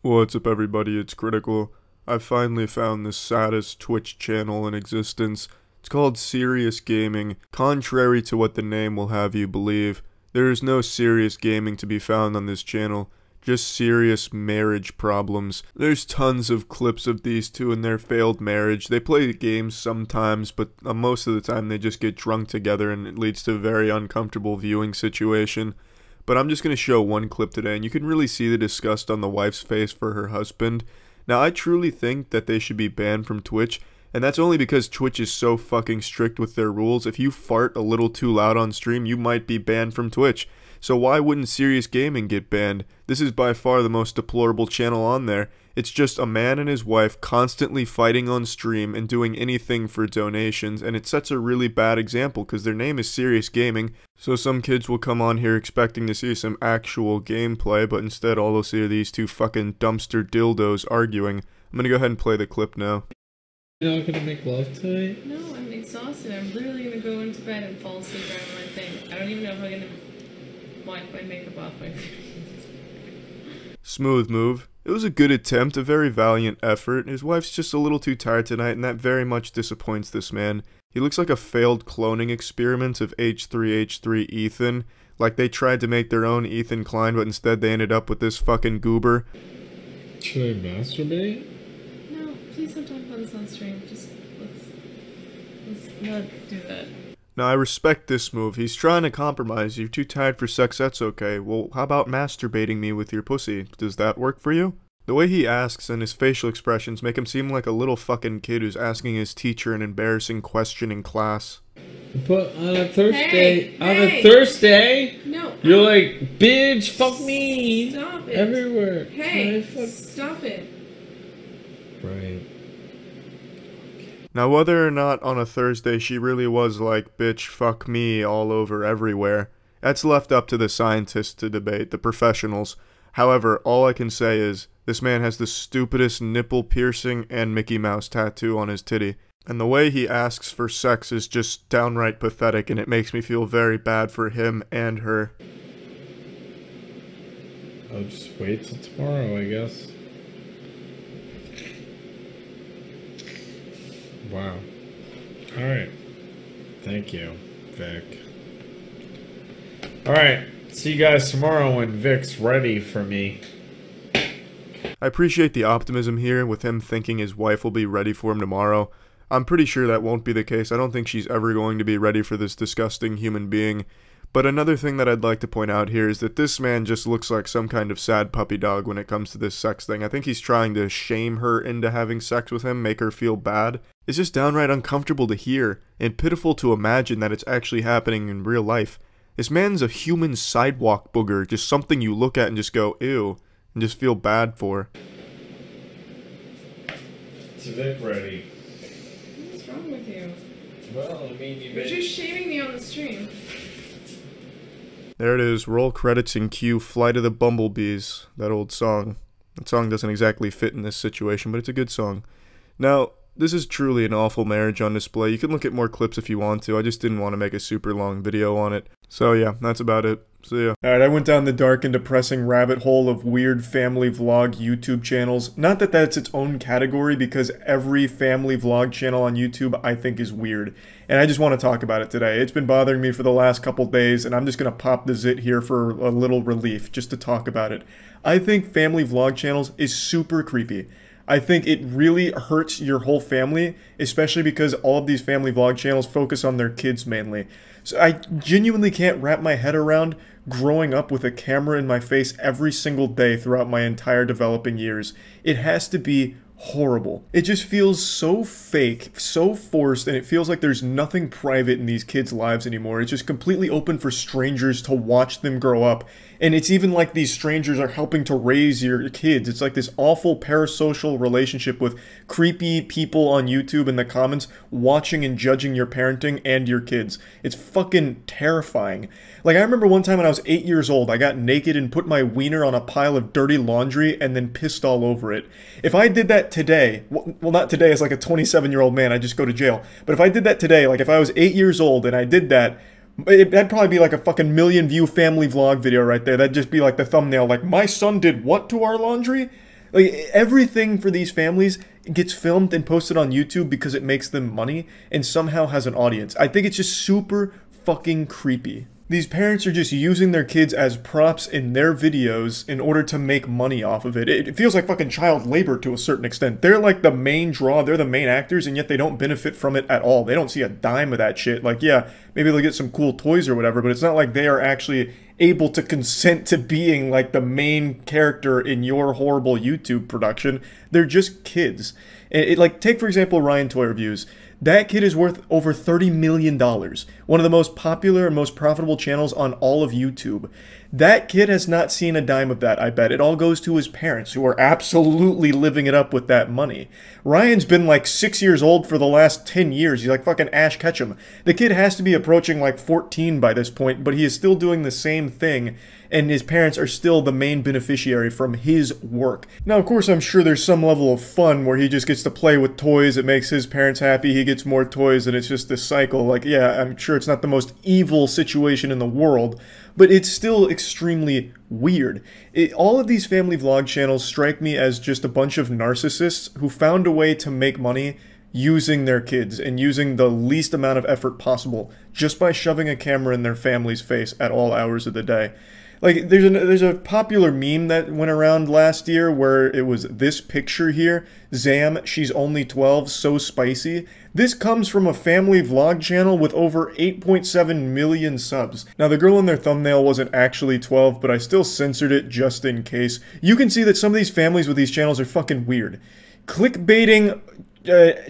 What's up everybody, it's Critical. I finally found the saddest Twitch channel in existence. It's called Serious Gaming. Contrary to what the name will have you believe, there is no serious gaming to be found on this channel, just serious marriage problems. There's tons of clips of these two in their failed marriage. They play games sometimes, but most of the time they just get drunk together and it leads to a very uncomfortable viewing situation. But I'm just going to show one clip today, and you can really see the disgust on the wife's face for her husband. Now, I truly think that they should be banned from Twitch, and that's only because Twitch is so fucking strict with their rules. If you fart a little too loud on stream, you might be banned from Twitch. So why wouldn't Serious Gaming get banned? This is by far the most deplorable channel on there. It's just a man and his wife constantly fighting on stream and doing anything for donations, and it sets a really bad example because their name is Serious Gaming, so some kids will come on here expecting to see some actual gameplay, but instead all they'll see are these two fucking dumpster dildos arguing. I'm gonna go ahead and play the clip now. You're not gonna make love tonight? No, I'm exhausted. I'm literally gonna go into bed and fall asleep around my thing. I don't even know if I'm gonna wipe my makeup off my face. Smooth move. It was a good attempt, a very valiant effort. His wife's just a little too tired tonight, and that very much disappoints this man. He looks like a failed cloning experiment of H3H3 Ethan. Like they tried to make their own Ethan Klein, but instead they ended up with this fucking goober. Should I masturbate? No, please don't talk about this on stream. Just let's not do that. Now, I respect this move. He's trying to compromise. You're too tired for sex, that's okay. Well, how about masturbating me with your pussy? Does that work for you? The way he asks and his facial expressions make him seem like a little fucking kid who's asking his teacher an embarrassing question in class. But on a Thursday, a Thursday, no, you're like, bitch, fuck me, stop it, everywhere. Hey, stop it. Right. Now, whether or not on a Thursday she really was like, bitch, fuck me all over everywhere, that's left up to the scientists to debate, the professionals. However, all I can say is, this man has the stupidest nipple piercing and Mickey Mouse tattoo on his titty. And the way he asks for sex is just downright pathetic, and it makes me feel very bad for him and her. I'll just wait till tomorrow, I guess. Wow. Alright. Thank you, Vic. Alright. See you guys tomorrow when Vic's ready for me. I appreciate the optimism here with him thinking his wife will be ready for him tomorrow. I'm pretty sure that won't be the case. I don't think she's ever going to be ready for this disgusting human being. But another thing that I'd like to point out here is that this man just looks like some kind of sad puppy dog when it comes to this sex thing. I think he's trying to shame her into having sex with him, make her feel bad. It's just downright uncomfortable to hear, and pitiful to imagine that it's actually happening in real life. This man's a human sidewalk booger, just something you look at and just go, ew, and just feel bad for. Is Vic ready? What's wrong with you? Well, I mean, You're just shaming me on the stream. There it is, roll credits in cue, Flight of the Bumblebees, that old song. That song doesn't exactly fit in this situation, but it's a good song. Now, this is truly an awful marriage on display. You can look at more clips if you want to, I just didn't want to make a super long video on it. So yeah, that's about it. See ya. Alright, I went down the dark and depressing rabbit hole of weird family vlog YouTube channels. Not that that's its own category, because every family vlog channel on YouTube I think is weird. And I just want to talk about it today. It's been bothering me for the last couple days, and I'm just going to pop the zit here for a little relief, just to talk about it. I think family vlog channels is super creepy. I think it really hurts your whole family, especially because all of these family vlog channels focus on their kids mainly. So I genuinely can't wrap my head around growing up with a camera in my face every single day throughout my entire developing years. It has to be horrible. It just feels so fake, so forced, and it feels like there's nothing private in these kids' lives anymore. It's just completely open for strangers to watch them grow up. And it's even like these strangers are helping to raise your kids. It's like this awful parasocial relationship with creepy people on YouTube in the comments watching and judging your parenting and your kids. It's fucking terrifying. Like, I remember one time when I was 8 years old, I got naked and put my wiener on a pile of dirty laundry and then pissed all over it. If I did that today, well, not today as like a 27-year-old man, I'd just go to jail. But if I did that today, like if I was 8 years old and I did that, that'd probably be like a fucking million view family vlog video right there. That'd just be like the thumbnail, like, my son did what to our laundry? Like, everything for these families gets filmed and posted on YouTube because it makes them money and somehow has an audience. I think it's just super fucking creepy. These parents are just using their kids as props in their videos in order to make money off of it. It feels like fucking child labor to a certain extent. They're like the main draw, they're the main actors, and yet they don't benefit from it at all. They don't see a dime of that shit. Like, yeah, maybe they'll get some cool toys or whatever, but it's not like they are actually able to consent to being like the main character in your horrible YouTube production. They're just kids. Like, take for example Ryan Toy Reviews. That kid is worth over $30 million. One of the most popular and most profitable channels on all of YouTube. That kid has not seen a dime of that, I bet. It all goes to his parents, who are absolutely living it up with that money. Ryan's been like 6 years old for the last 10 years. He's like fucking Ash Ketchum. The kid has to be approaching like 14 by this point, but he is still doing the same thing, and his parents are still the main beneficiary from his work. Now, of course, I'm sure there's some level of fun where he just gets to play with toys. It makes his parents happy. He gets more toys, and it's just this cycle. Like, yeah, I'm sure it's not the most evil situation in the world, but it's still extremely weird. All of these family vlog channels strike me as just a bunch of narcissists who found a way to make money using their kids and using the least amount of effort possible just by shoving a camera in their family's face at all hours of the day. Like, there's a popular meme that went around last year where it was this picture here. Zam, she's only 12, so spicy. This comes from a family vlog channel with over 8.7 million subs. Now, the girl in their thumbnail wasn't actually 12, but I still censored it just in case. You can see that some of these families with these channels are fucking weird. Clickbaiting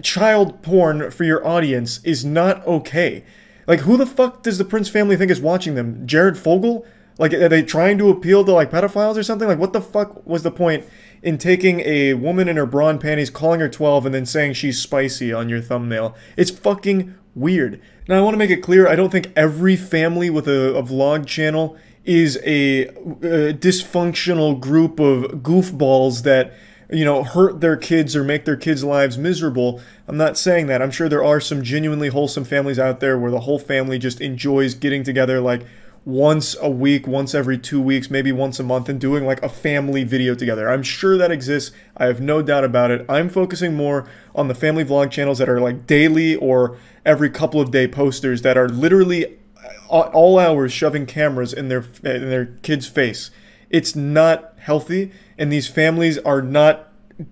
child porn for your audience is not okay. Like, who the fuck does the Prince family think is watching them? Jared Fogle? Like, are they trying to appeal to, like, pedophiles or something? Like, what the fuck was the point in taking a woman in her bra and panties, calling her 12, and then saying she's spicy on your thumbnail? It's fucking weird. Now, I want to make it clear, I don't think every family with a vlog channel is a dysfunctional group of goofballs that, you know, hurt their kids or make their kids' lives miserable. I'm not saying that. I'm sure there are some genuinely wholesome families out there where the whole family just enjoys getting together, like, once a week, once every 2 weeks, maybe once a month, and doing like a family video together. I'm sure that exists. I have no doubt about it. I'm focusing more on the family vlog channels that are like daily or every couple of day posters that are literally all hours shoving cameras in their kid's face. It's not healthy, and these families are not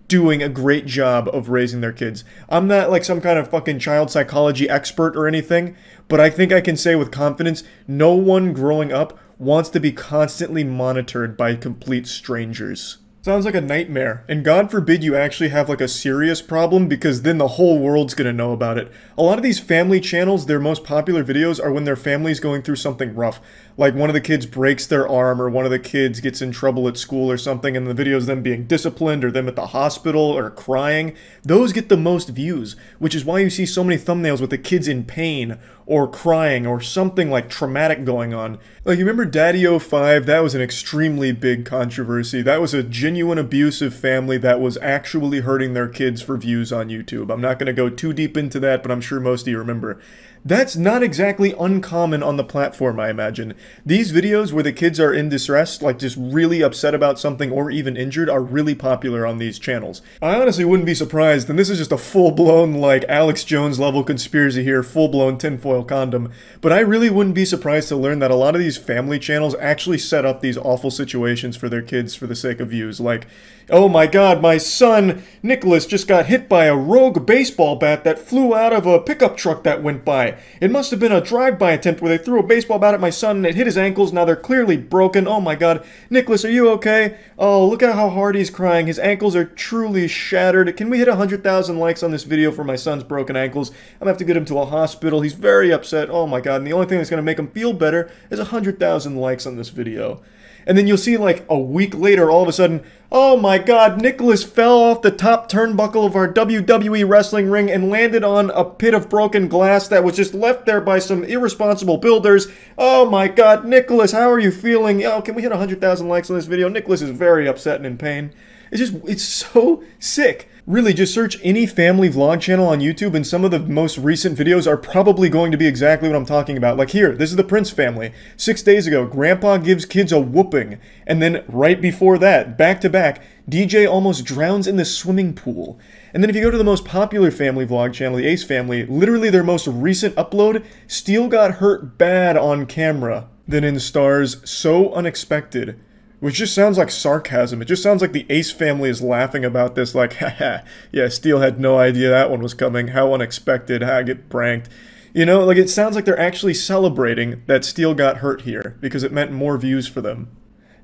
doing a great job of raising their kids. I'm not like some kind of fucking child psychology expert or anything, but I think I can say with confidence, no one growing up wants to be constantly monitored by complete strangers. Sounds like a nightmare, and God forbid you actually have like a serious problem, because then the whole world's gonna know about it. A lot of these family channels, their most popular videos are when their family's going through something rough. Like one of the kids breaks their arm, or one of the kids gets in trouble at school or something, and the video is them being disciplined or them at the hospital or crying. Those get the most views, which is why you see so many thumbnails with the kids in pain or crying or something like traumatic going on. Like, you remember Daddy05? That was an extremely big controversy. That was a genuine abusive family that was actually hurting their kids for views on YouTube. I'm not going to go too deep into that, but I'm sure most of you remember. That's not exactly uncommon on the platform, I imagine. These videos where the kids are in distress, like just really upset about something or even injured, are really popular on these channels. I honestly wouldn't be surprised, and this is just a full-blown, like, Alex Jones level conspiracy here, full-blown tinfoil condom, but I really wouldn't be surprised to learn that a lot of these family channels actually set up these awful situations for their kids for the sake of views. Like, oh my god, my son, Nicholas, just got hit by a rogue baseball bat that flew out of a pickup truck that went by. It must have been a drive-by attempt where they threw a baseball bat at my son and it hit his ankles. Now they're clearly broken. Oh my god. Nicholas, are you okay? Oh, look at how hard he's crying. His ankles are truly shattered. Can we hit 100,000 likes on this video for my son's broken ankles? I'm gonna have to get him to a hospital. He's very upset. Oh my god. And the only thing that's gonna make him feel better is 100,000 likes on this video. And then you'll see, like, a week later, all of a sudden, oh my god, Nicholas fell off the top turnbuckle of our WWE wrestling ring and landed on a pit of broken glass that was just left there by some irresponsible builders. Oh my god, Nicholas, how are you feeling? Oh, can we hit 100,000 likes on this video? Nicholas is very upset and in pain. It's so sick. Really, just search any family vlog channel on YouTube and some of the most recent videos are probably going to be exactly what I'm talking about. Like here, this is the Prince family. 6 days ago, Grandpa gives kids a whooping. And then right before that, back to back, DJ almost drowns in the swimming pool. And then if you go to the most popular family vlog channel, the Ace family, literally their most recent upload, Steele got hurt bad on camera. Then in stars, so unexpected. Which just sounds like sarcasm. It just sounds like the Ace family is laughing about this like, haha, yeah, Steele had no idea that one was coming. How unexpected, I get pranked. You know, like it sounds like they're actually celebrating that Steele got hurt here because it meant more views for them.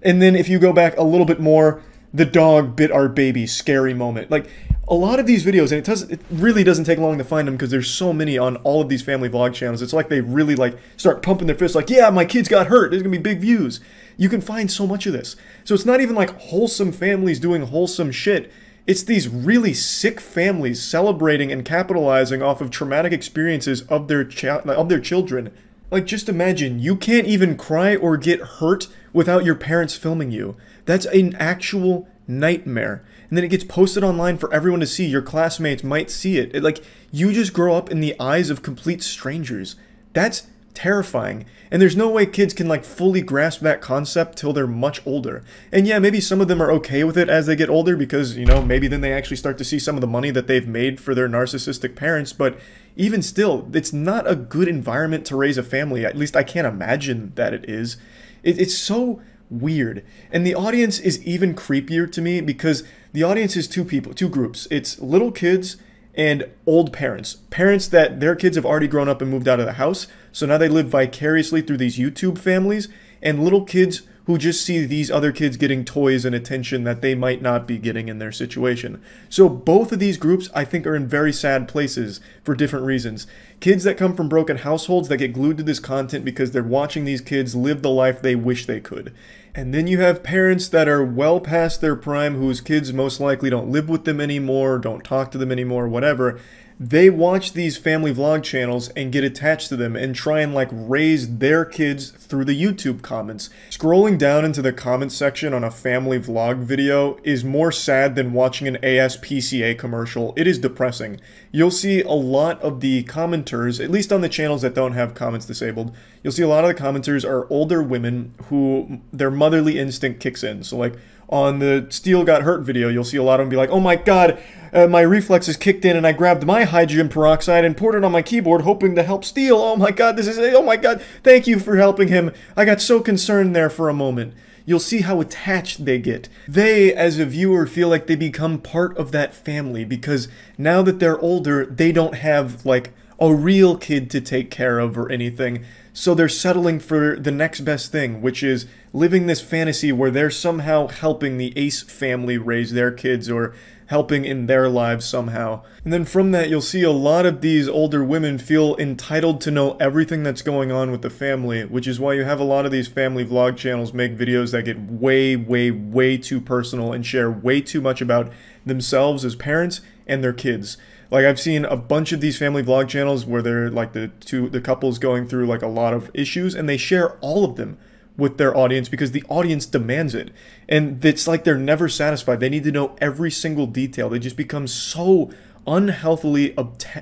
And then if you go back a little bit more, the dog bit our baby, scary moment. Like, a lot of these videos, and it really doesn't take long to find them because there's so many on all of these family vlog channels. It's like they really like start pumping their fists like, yeah, my kids got hurt. There's gonna be big views. You can find so much of this. So it's not even like wholesome families doing wholesome shit. It's these really sick families celebrating and capitalizing off of traumatic experiences of their children. Like, just imagine, you can't even cry or get hurt without your parents filming you. That's an actual nightmare. And then it gets posted online for everyone to see. Your classmates might see it. Like, you just grow up in the eyes of complete strangers. That's terrifying. And there's no way kids can like fully grasp that concept till they're much older. And yeah, maybe some of them are okay with it as they get older because, you know, maybe then they actually start to see some of the money that they've made for their narcissistic parents. But even still, it's not a good environment to raise a family. At least I can't imagine that it is. It's so weird. And the audience is even creepier to me because the audience is two groups. It's little kids and old parents. Parents that their kids have already grown up and moved out of the house, so now they live vicariously through these YouTube families, and little kids who just see these other kids getting toys and attention that they might not be getting in their situation. So both of these groups, I think, are in very sad places for different reasons. Kids that come from broken households that get glued to this content because they're watching these kids live the life they wish they could. And then you have parents that are well past their prime whose kids most likely don't live with them anymore, don't talk to them anymore, whatever. They watch these family vlog channels and get attached to them and try and like raise their kids through the YouTube comments. Scrolling down into the comments section on a family vlog video is more sad than watching an ASPCA commercial. It is depressing. You'll see a lot of the commenters, at least on the channels that don't have comments disabled, you'll see a lot of the commenters are older women who their motherly instinct kicks in. So like on the Steele got hurt video, you'll see a lot of them be like, oh my god, my reflexes kicked in and I grabbed my hydrogen peroxide and poured it on my keyboard hoping to help Steele. Oh my god, oh my god, thank you for helping him. I got so concerned there for a moment. You'll see how attached they get. They, as a viewer, feel like they become part of that family because now that they're older, they don't have, like, a real kid to take care of or anything. So they're settling for the next best thing, which is living this fantasy where they're somehow helping the Ace family raise their kids or helping in their lives somehow. And then from that, you'll see a lot of these older women feel entitled to know everything that's going on with the family, which is why you have a lot of these family vlog channels make videos that get way, way, way too personal and share way too much about themselves as parents and their kids. Like, I've seen a bunch of these family vlog channels where they're like the couples going through like a lot of issues and they share all of them with their audience because the audience demands it. And it's like they're never satisfied. They need to know every single detail. They just become so unhealthily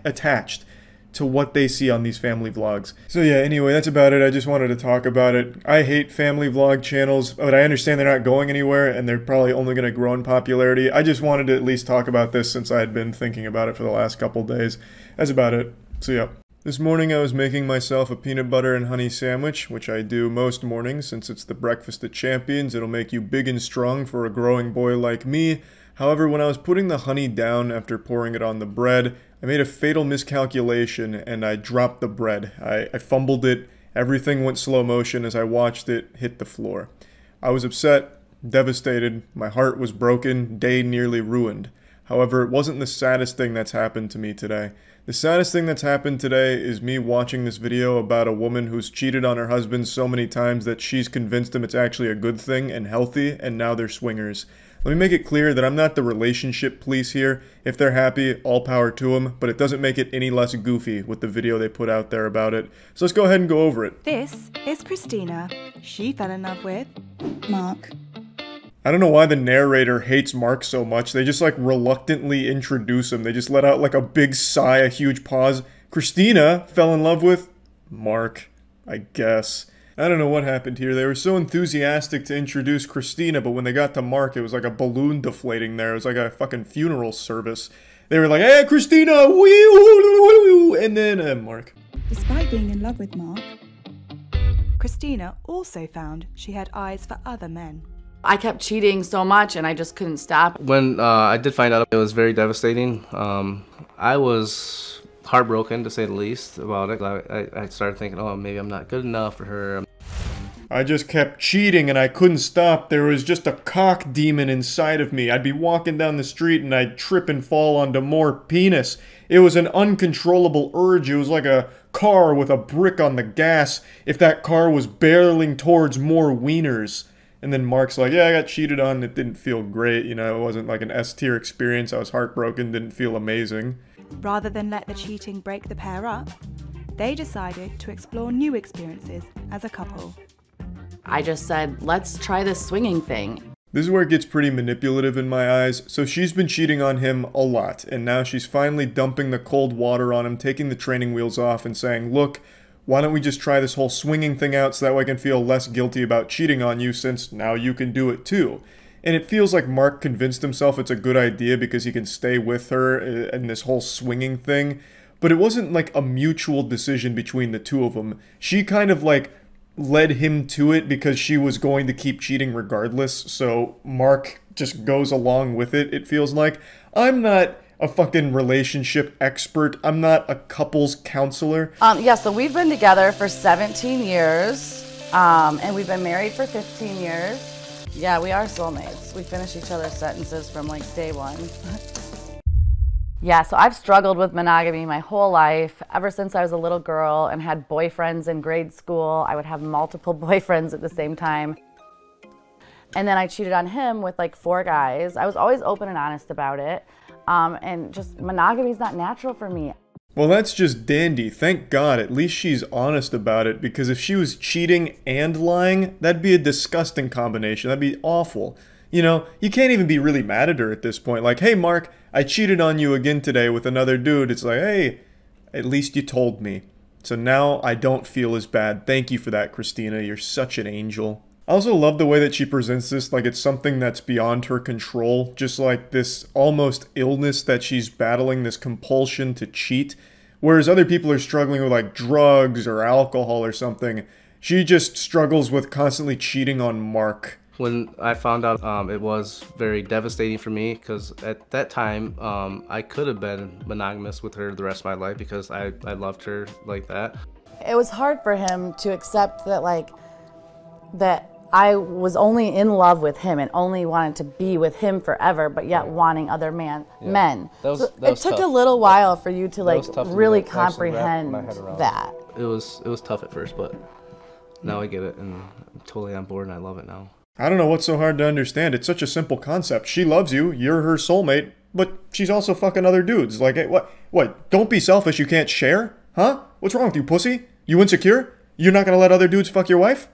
attached to what they see on these family vlogs. So yeah, anyway, that's about it. I just wanted to talk about it. I hate family vlog channels, but I understand they're not going anywhere and they're probably only going to grow in popularity. I just wanted to at least talk about this since I had been thinking about it for the last couple days. That's about it. So yeah. This morning I was making myself a peanut butter and honey sandwich, which I do most mornings since it's the breakfast of champions. It'll make you big and strong for a growing boy like me. However, when I was putting the honey down after pouring it on the bread, I made a fatal miscalculation and I dropped the bread. I fumbled it. Everything went slow motion as I watched it hit the floor. I was upset, devastated, my heart was broken, day nearly ruined. However, it wasn't the saddest thing that's happened to me today. The saddest thing that's happened today is me watching this video about a woman who's cheated on her husband so many times that she's convinced him it's actually a good thing and healthy, and now they're swingers. Let me make it clear that I'm not the relationship police here. If they're happy, all power to them, but it doesn't make it any less goofy with the video they put out there about it. So let's go ahead and go over it. This is Christina. She fell in love with Mark. I don't know why the narrator hates Mark so much. They just like reluctantly introduce him. They just let out like a big sigh, a huge pause. Christina fell in love with Mark, I guess. I don't know what happened here. They were so enthusiastic to introduce Christina, but when they got to Mark, it was like a balloon deflating there. It was like a fucking funeral service. They were like, hey, Christina, wee, and then Mark. Despite being in love with Mark, Christina also found she had eyes for other men. I kept cheating so much and I just couldn't stop. When I did find out, it was very devastating. I was heartbroken, to say the least, about it. I started thinking, oh, maybe I'm not good enough for her. I just kept cheating and I couldn't stop. There was just a cock demon inside of me. I'd be walking down the street and I'd trip and fall onto more penis. It was an uncontrollable urge. It was like a car with a brick on the gas if that car was barreling towards more wieners. And then Mark's like, yeah, I got cheated on. It didn't feel great. You know, it wasn't like an S-tier experience. I was heartbroken, didn't feel amazing. Rather than let the cheating break the pair up, they decided to explore new experiences as a couple. I just said, let's try this swinging thing. This is where it gets pretty manipulative in my eyes. So she's been cheating on him a lot, and now she's finally dumping the cold water on him, taking the training wheels off and saying, look, why don't we just try this whole swinging thing out so that way I can feel less guilty about cheating on you since now you can do it too. And it feels like Mark convinced himself it's a good idea because he can stay with her in this whole swinging thing. But it wasn't like a mutual decision between the two of them. She kind of like led him to it because she was going to keep cheating regardless. So Mark just goes along with it, it feels like. I'm not a fucking relationship expert. I'm not a couples counselor. Yeah, so we've been together for 17 years, and we've been married for 15 years. Yeah, we are soulmates. We finish each other's sentences from like day one. Yeah, so I've struggled with monogamy my whole life, ever since I was a little girl and had boyfriends in grade school. I would have multiple boyfriends at the same time. And then I cheated on him with like 4 guys. I was always open and honest about it. And just monogamy is not natural for me. Well, that's just dandy. Thank God. At least she's honest about it, because if she was cheating and lying, that'd be a disgusting combination. That'd be awful. You know, you can't even be really mad at her at this point. Like, hey, Mark, I cheated on you again today with another dude. It's like, hey, at least you told me. So now I don't feel as bad. Thank you for that, Christina. You're such an angel. I also love the way that she presents this like it's something that's beyond her control, just like this almost illness that she's battling, this compulsion to cheat. Whereas other people are struggling with like drugs or alcohol or something, she just struggles with constantly cheating on Mark. When I found out, it was very devastating for me because at that time, I could have been monogamous with her the rest of my life because I loved her like that. It was hard for him to accept that that I was only in love with him and only wanted to be with him forever, but yet wanting other men. It took a little while for you to really comprehend that. It was tough at first, but now I get it and I'm totally on board and I love it now. I don't know what's so hard to understand. It's such a simple concept. She loves you, you're her soulmate, but she's also fucking other dudes. Like, hey, what? Don't be selfish, you can't share? Huh? What's wrong with you, pussy? You insecure? You're not gonna let other dudes fuck your wife?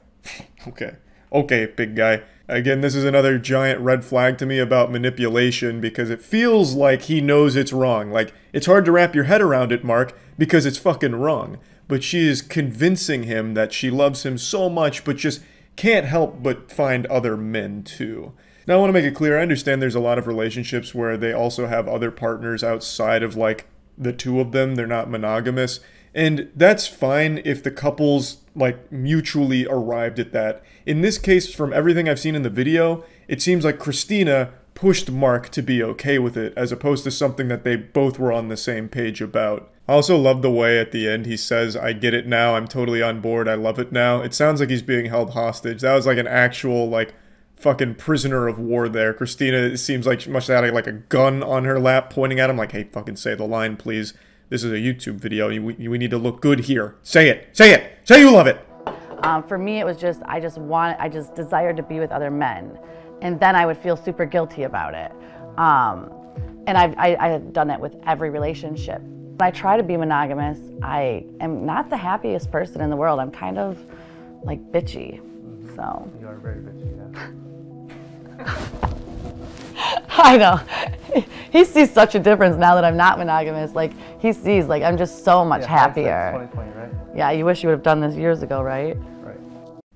Okay, big guy. Again, this is another giant red flag to me about manipulation because it feels like he knows it's wrong. Like, it's hard to wrap your head around it, Mark, because it's fucking wrong. But she is convincing him that she loves him so much, but just can't help but find other men too. Now, I want to make it clear, I understand there's a lot of relationships where they also have other partners outside of, like, the two of them. They're not monogamous. And that's fine if the couples, like, mutually arrived at that. In this case, from everything I've seen in the video, it seems like Christina pushed Mark to be okay with it, as opposed to something that they both were on the same page about. I also love the way at the end he says, I get it now, I'm totally on board, I love it now. It sounds like he's being held hostage. That was like an actual, like, fucking prisoner of war there. Christina, it seems like she must have had like a gun on her lap pointing at him like, hey, fucking say the line, please. This is a YouTube video. We need to look good here. Say it. Say it. Say you love it. For me, it was just, I just desired to be with other men. And then I would feel super guilty about it. And I had done it with every relationship. When I try to be monogamous, I am not the happiest person in the world. I'm kind of like bitchy, so. You are very bitchy, yeah. I know. He sees such a difference now that I'm not monogamous. Like, he sees, like, I'm just so much happier. 2020, right? Yeah, you wish you would have done this years ago, right? Right.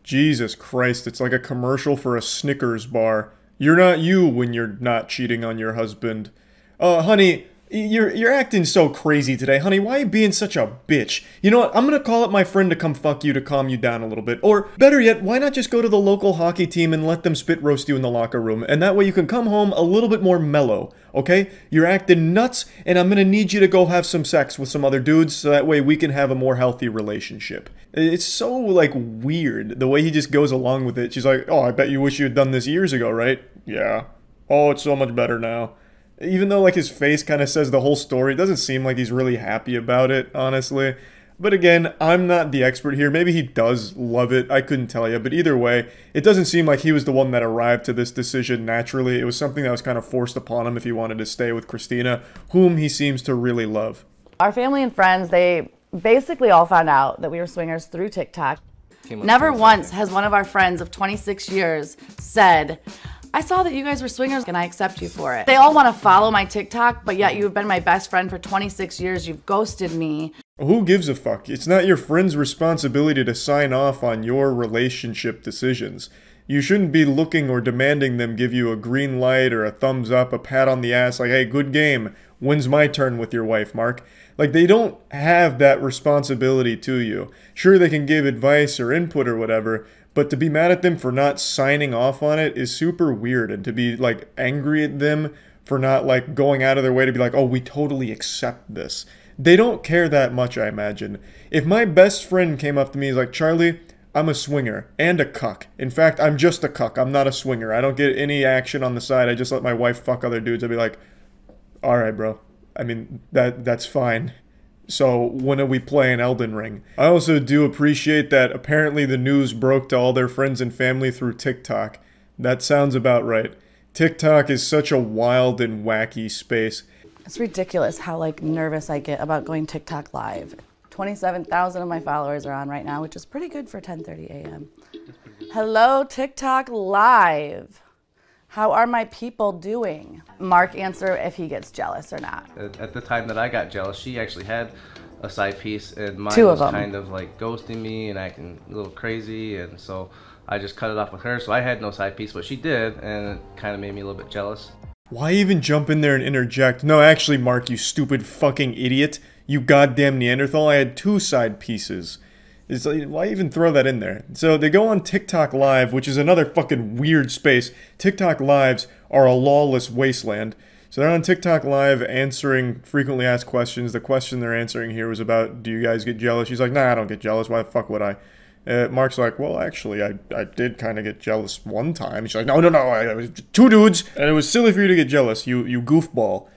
Jesus Christ, it's like a commercial for a Snickers bar. You're not you when you're not cheating on your husband. Honey, you're acting so crazy today. Honey, why are you being such a bitch? You know what? I'm gonna call up my friend to come fuck you to calm you down a little bit. Or, better yet, why not just go to the local hockey team and let them spit roast you in the locker room? And that way you can come home a little bit more mellow, okay? You're acting nuts, and I'm gonna need you to go have some sex with some other dudes so that way we can have a more healthy relationship. It's so, like, weird, the way he just goes along with it. She's like, oh, I bet you wish you had done this years ago, right? Yeah. Oh, it's so much better now. Even though, like, his face kind of says the whole story, it doesn't seem like he's really happy about it, honestly. But again, I'm not the expert here. Maybe he does love it. I couldn't tell you. But either way, it doesn't seem like he was the one that arrived to this decision naturally. It was something that was kind of forced upon him if he wanted to stay with Christina, whom he seems to really love. Our family and friends, they basically all found out that we were swingers through TikTok. Never once has one of our friends of 26 years said, I saw that you guys were swingers and I accept you for it. They all want to follow my TikTok, but yet you've been my best friend for 26 years. You've ghosted me. Who gives a fuck? It's not your friend's responsibility to sign off on your relationship decisions. You shouldn't be looking or demanding them give you a green light or a thumbs up, a pat on the ass, like, hey, good game. When's my turn with your wife, Mark? Like, they don't have that responsibility to you. Sure, they can give advice or input or whatever, but to be mad at them for not signing off on it is super weird. And to be, like, angry at them for not, like, going out of their way to be like, oh, we totally accept this. They don't care that much, I imagine. If my best friend came up to me and was like, Charlie, I'm a swinger and a cuck. In fact, I'm just a cuck. I'm not a swinger. I don't get any action on the side. I just let my wife fuck other dudes. I'd be like, all right, bro. I mean, that's fine. So when are we playing Elden Ring? I also do appreciate that apparently the news broke to all their friends and family through TikTok. That sounds about right. TikTok is such a wild and wacky space. It's ridiculous how, like, nervous I get about going TikTok live. 27,000 of my followers are on right now, which is pretty good for 10:30 a.m. Hello, TikTok live. How are my people doing? Mark, answer if he gets jealous or not. At the time that I got jealous, she actually had a side piece, and mine Two of was them. kind of like ghosting me and acting a little crazy, and so I just cut it off with her. So I had no side piece, but she did, and it kind of made me a little bit jealous. Why even jump in there and interject? No, actually, Mark, you stupid fucking idiot. You goddamn Neanderthal, I had two side pieces. It's like, why even throw that in there? So they go on TikTok Live, which is another fucking weird space. TikTok Lives are a lawless wasteland. So they're on TikTok Live answering frequently asked questions. The question they're answering here was about, do you guys get jealous? She's like, nah, I don't get jealous. Why the fuck would I? Mark's like, well, actually, I did kind of get jealous one time. She's like, no, I was two dudes, and it was silly for you to get jealous, you goofball.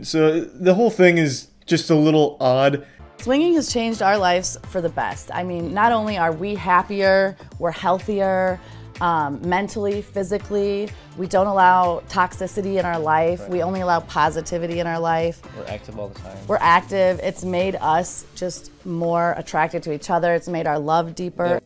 So the whole thing is just a little odd. Swinging has changed our lives for the best. I mean, not only are we happier, we're healthier, mentally, physically. We don't allow toxicity in our life. Right. We only allow positivity in our life. We're active all the time. We're active. It's made us just more attracted to each other. It's made our love deeper.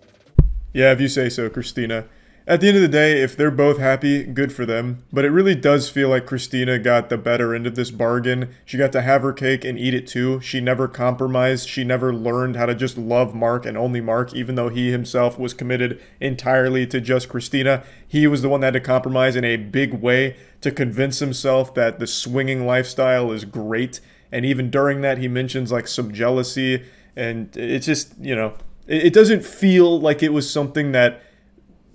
Yeah, if you say so, Christina. At the end of the day, if they're both happy, good for them. But it really does feel like Christina got the better end of this bargain. She got to have her cake and eat it too. She never compromised. She never learned how to just love Mark and only Mark, even though he himself was committed entirely to just Christina. He was the one that had to compromise in a big way to convince himself that the swinging lifestyle is great. And even during that, he mentions like some jealousy. And it's just, you know, it doesn't feel like it was something that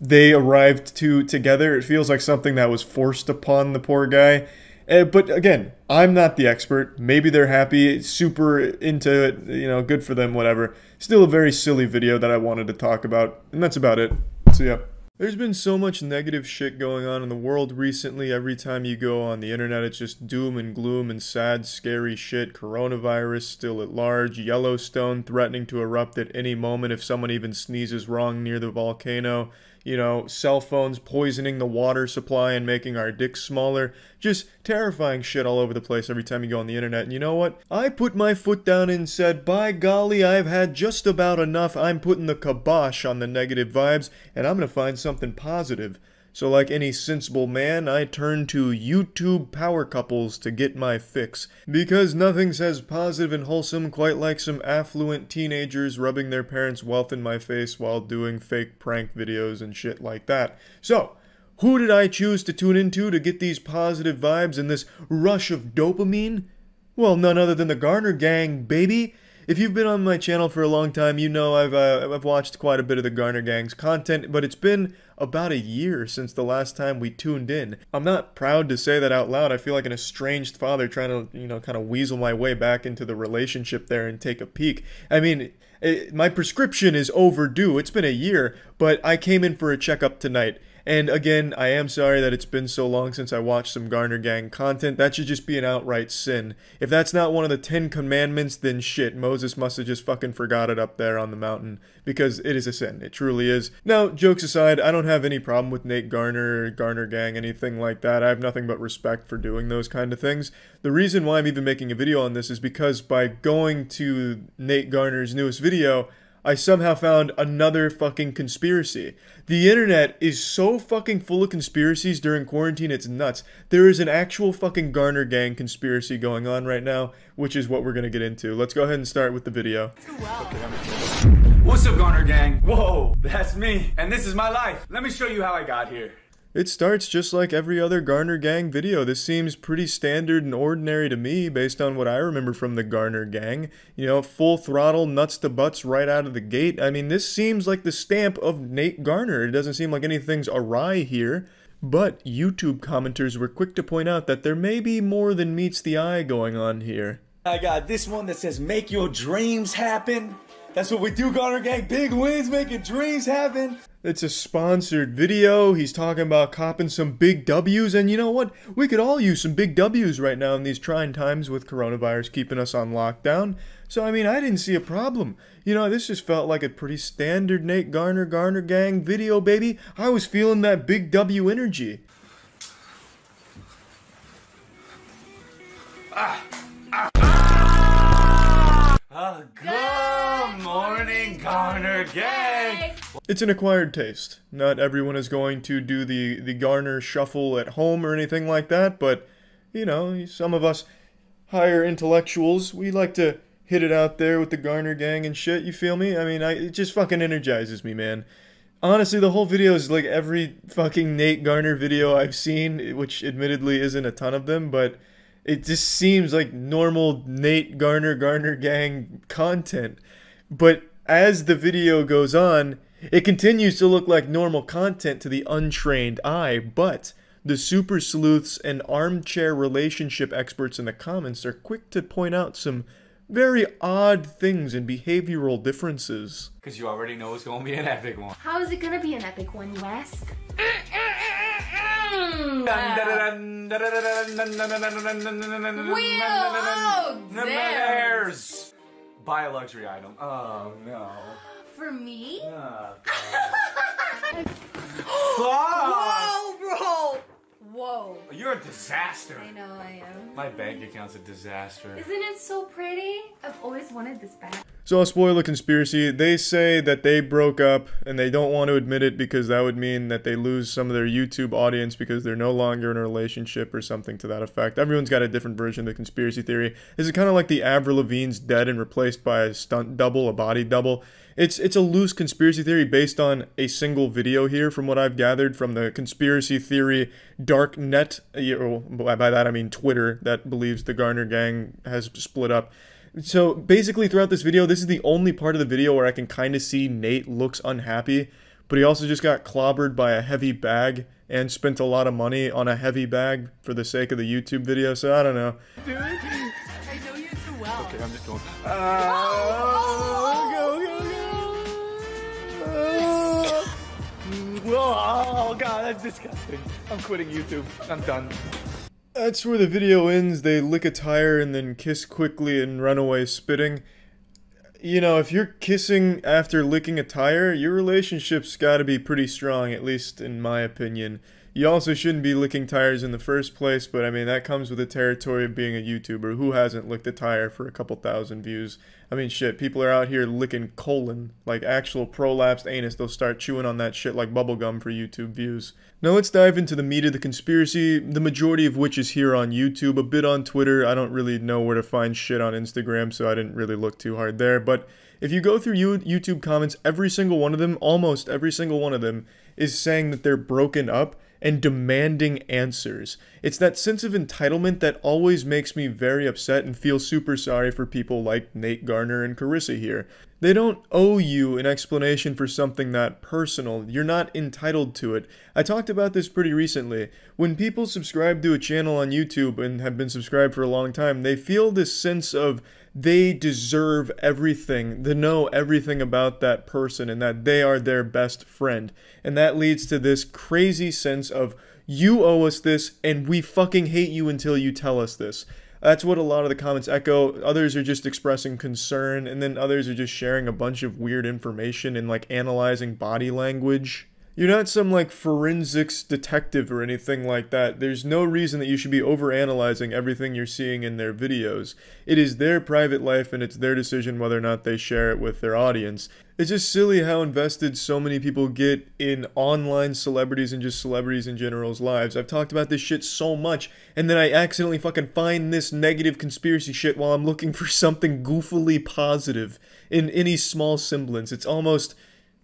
they arrived to together. It feels like something that was forced upon the poor guy. But again, I'm not the expert. Maybe they're happy, super into it, you know, good for them, whatever. Still a very silly video that I wanted to talk about. And that's about it. So yeah. There's been so much negative shit going on in the world recently. Every time you go on the internet, it's just doom and gloom and sad, scary shit. Coronavirus still at large. Yellowstone threatening to erupt at any moment if someone even sneezes wrong near the volcano. You know, cell phones poisoning the water supply and making our dicks smaller. Just terrifying shit all over the place every time you go on the internet. And you know what? I put my foot down and said, by golly, I've had just about enough. I'm putting the kibosh on the negative vibes, and I'm going to find something positive. So like any sensible man, I turn to YouTube power couples to get my fix. Because nothing says positive and wholesome quite like some affluent teenagers rubbing their parents' wealth in my face while doing fake prank videos and shit like that. So, who did I choose to tune into to get these positive vibes and this rush of dopamine? Well, none other than the Garner Gang, baby! If you've been on my channel for a long time, you know I've watched quite a bit of the Garner Gang's content, but it's been about a year since the last time we tuned in. I'm not proud to say that out loud. I feel like an estranged father trying to, you know, kind of weasel my way back into the relationship there and take a peek. I mean, my prescription is overdue. It's been a year, but I came in for a checkup tonight. And again, I am sorry that it's been so long since I watched some Garner Gang content. That should just be an outright sin. If that's not one of the 10 commandments, then shit, Moses must have just fucking forgot it up there on the mountain. Because it is a sin. It truly is. Now, jokes aside, I don't have any problem with Nate Garner or Garner Gang, anything like that. I have nothing but respect for doing those kind of things. The reason why I'm even making a video on this is because by going to Nate Garner's newest video, I somehow found another fucking conspiracy. The internet is so fucking full of conspiracies during quarantine, it's nuts. There is an actual fucking Garner Gang conspiracy going on right now, which is what we're gonna get into. Let's go ahead and start with the video. What's up, Garner Gang? Whoa, that's me. And this is my life. Let me show you how I got here. It starts just like every other Garner Gang video. This seems pretty standard and ordinary to me based on what I remember from the Garner Gang. You know, full throttle, nuts to butts right out of the gate. I mean, this seems like the stamp of Nate Garner. It doesn't seem like anything's awry here. But YouTube commenters were quick to point out that there may be more than meets the eye going on here. I got this one that says, make your dreams happen. That's what we do, Garner Gang. Big wins, making dreams happen. It's a sponsored video. He's talking about copping some big W's, and you know what? We could all use some big W's right now in these trying times with coronavirus keeping us on lockdown. So, I mean, I didn't see a problem. You know, this just felt like a pretty standard Nate Garner, Garner Gang video, baby. I was feeling that big W energy. Good morning, Garner Gang. It's an acquired taste. Not everyone is going to do the Garner shuffle at home or anything like that, but, you know, some of us higher intellectuals, we like to hit it out there with the Garner Gang and shit, you feel me? I mean, it just fucking energizes me, man. Honestly, the whole video is like every fucking Nate Garner video I've seen, which admittedly isn't a ton of them, but it just seems like normal Nate Garner, Garner Gang content. But as the video goes on, it continues to look like normal content to the untrained eye, but the super sleuths and armchair relationship experts in the comments are quick to point out some very odd things and behavioral differences. Because you already know it's going to be an epic one. How is it going to be an epic one, you ask? There's buy a luxury item. Oh no. For me? Whoa, bro! Whoa. You're a disaster. I know I am. My bank account's a disaster. Isn't it so pretty? I've always wanted this bag. So I'll spoil the conspiracy. They say that they broke up and they don't want to admit it because that would mean that they lose some of their YouTube audience because they're no longer in a relationship or something to that effect. Everyone's got a different version of the conspiracy theory. Is it kind of like the Avril Lavigne's dead and replaced by a stunt double, a body double? It's a loose conspiracy theory based on a single video here from what I've gathered from the conspiracy theory dark net, by that I mean Twitter, that believes the Garner Gang has split up. So basically throughout this video, this is the only part of the video where I can kind of see Nate looks unhappy, but he also just got clobbered by a heavy bag and spent a lot of money on a heavy bag for the sake of the YouTube video, so I don't know. Dude, I know you too well. Okay, I'm just going. Oh god, that's disgusting. I'm quitting YouTube. I'm done. That's where the video ends. They lick a tire and then kiss quickly and run away spitting. You know, if you're kissing after licking a tire, your relationship's gotta be pretty strong, at least in my opinion. You also shouldn't be licking tires in the first place, but I mean, that comes with the territory of being a YouTuber. Who hasn't licked a tire for a couple thousand views? I mean, shit, people are out here licking colon, like actual prolapsed anus. They'll start chewing on that shit like bubblegum for YouTube views. Now let's dive into the meat of the conspiracy, the majority of which is here on YouTube, a bit on Twitter. I don't really know where to find shit on Instagram, so I didn't really look too hard there. But if you go through YouTube comments, every single one of them, almost every single one of them, is saying that they're broken up and demanding answers. It's that sense of entitlement that always makes me very upset and feel super sorry for people like Nate Garner and Carissa here. They don't owe you an explanation for something that personal. You're not entitled to it. I talked about this pretty recently. When people subscribe to a channel on YouTube and have been subscribed for a long time, they feel this sense of they deserve everything, to know everything about that person and that they are their best friend. And that leads to this crazy sense of, you owe us this and we fucking hate you until you tell us this. That's what a lot of the comments echo. Others are just expressing concern, and then others are just sharing a bunch of weird information and like analyzing body language. You're not some like forensics detective or anything like that. There's no reason that you should be overanalyzing everything you're seeing in their videos. It is their private life and it's their decision whether or not they share it with their audience. It's just silly how invested so many people get in online celebrities and just celebrities in general's lives. I've talked about this shit so much, and then I accidentally fucking find this negative conspiracy shit while I'm looking for something goofily positive in any small semblance. It's almost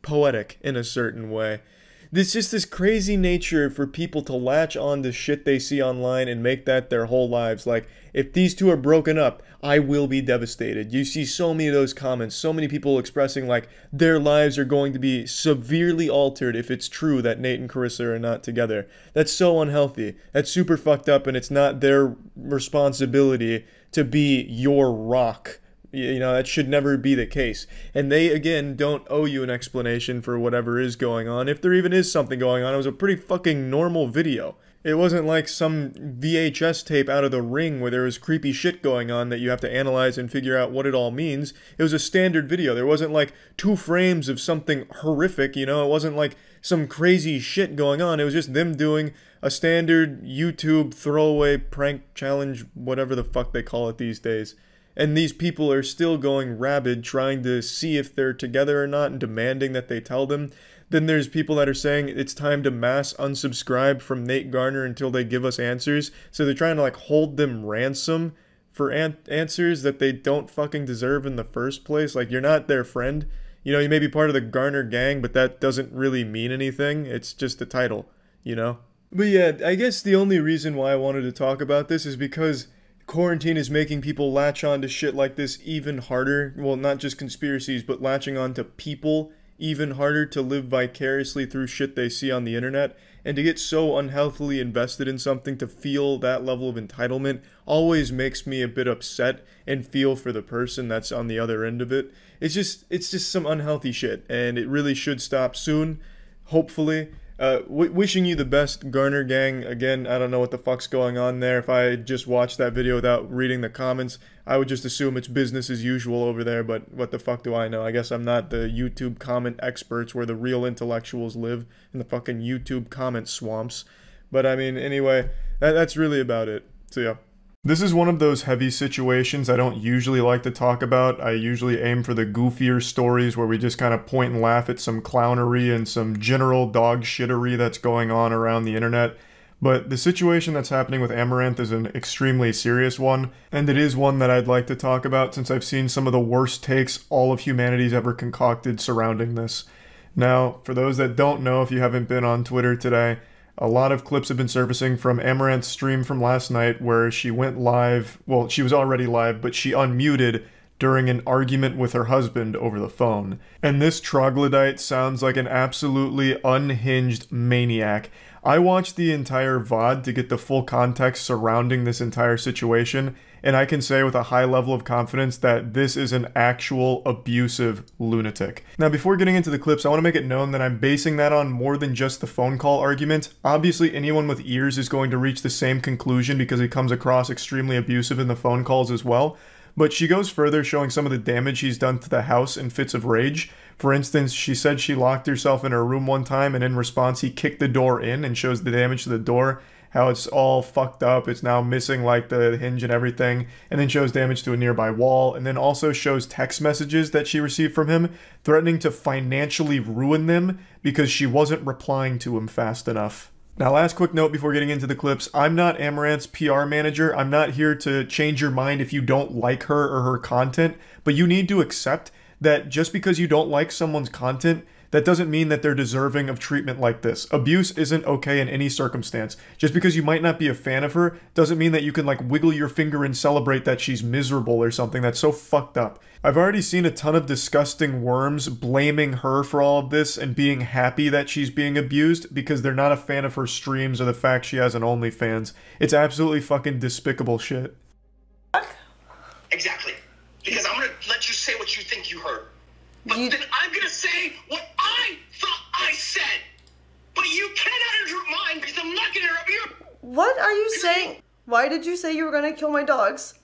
poetic in a certain way. There's just this crazy nature for people to latch on to shit they see online and make that their whole lives. Like, if these two are broken up, I will be devastated. You see so many of those comments, so many people expressing like their lives are going to be severely altered if it's true that Nate and Carissa are not together. That's so unhealthy. That's super fucked up, and it's not their responsibility to be your rock. You know, that should never be the case. And they, again, don't owe you an explanation for whatever is going on. If there even is something going on, it was a pretty fucking normal video. It wasn't like some VHS tape out of the Ring where there was creepy shit going on that you have to analyze and figure out what it all means. It was a standard video. There wasn't like 2 frames of something horrific, you know? It wasn't like some crazy shit going on. It was just them doing a standard YouTube throwaway prank challenge, whatever the fuck they call it these days. And these people are still going rabid trying to see if they're together or not and demanding that they tell them. Then there's people that are saying it's time to mass unsubscribe from Nate Garner until they give us answers. So they're trying to like hold them ransom for answers that they don't fucking deserve in the first place. Like, you're not their friend. You know, you may be part of the Garner gang, but that doesn't really mean anything. It's just a title, you know? But yeah, I guess the only reason why I wanted to talk about this is because quarantine is making people latch on to shit like this even harder. Well, not just conspiracies, but latching on to people even harder to live vicariously through shit they see on the internet. And to get so unhealthily invested in something, to feel that level of entitlement, always makes me a bit upset and feel for the person that's on the other end of it. It's just some unhealthy shit, and it really should stop soon, hopefully. Wishing you the best, Garner gang. Again, I don't know what the fuck's going on there. If I just watched that video without reading the comments, I would just assume it's business as usual over there, but what the fuck do I know? I guess I'm not the YouTube comment experts where the real intellectuals live, in the fucking YouTube comment swamps. But I mean, anyway, that's really about it. So yeah. This is one of those heavy situations I don't usually like to talk about. I usually aim for the goofier stories where we just kind of point and laugh at some clownery and some general dog shittery that's going on around the internet. But the situation that's happening with Amouranth is an extremely serious one, and it is one that I'd like to talk about since I've seen some of the worst takes all of humanity's ever concocted surrounding this. Now, for those that don't know, if you haven't been on Twitter today, a lot of clips have been surfacing from Amouranth's stream from last night where she went live. Well, she was already live, but she unmuted during an argument with her husband over the phone. And this troglodyte sounds like an absolutely unhinged maniac. I watched the entire VOD to get the full context surrounding this entire situation, and I can say with a high level of confidence that this is an actual abusive lunatic. Now, before getting into the clips, I want to make it known that I'm basing that on more than just the phone call argument. Obviously, anyone with ears is going to reach the same conclusion because he comes across extremely abusive in the phone calls as well. But she goes further, showing some of the damage he's done to the house in fits of rage. For instance, she said she locked herself in her room one time, and in response, he kicked the door in and shows the damage to the door, how it's all fucked up, it's now missing like the hinge and everything, and then shows damage to a nearby wall, and then also shows text messages that she received from him, threatening to financially ruin them because she wasn't replying to him fast enough. Now, last quick note before getting into the clips, I'm not Amouranth's PR manager. I'm not here to change your mind if you don't like her or her content, but you need to accept that just because you don't like someone's content, that doesn't mean that they're deserving of treatment like this. Abuse isn't okay in any circumstance. Just because you might not be a fan of her doesn't mean that you can like wiggle your finger and celebrate that she's miserable or something. That's so fucked up. I've already seen a ton of disgusting worms blaming her for all of this and being happy that she's being abused because they're not a fan of her streams or the fact she has an OnlyFans. It's absolutely fucking despicable shit. Exactly. Because I'm gonna let you say what you think you heard. But then I'm gonna say what I thought I said. But you cannot interrupt mine because I'm not gonna interrupt you. What are you saying? Why did you say you were gonna kill my dogs?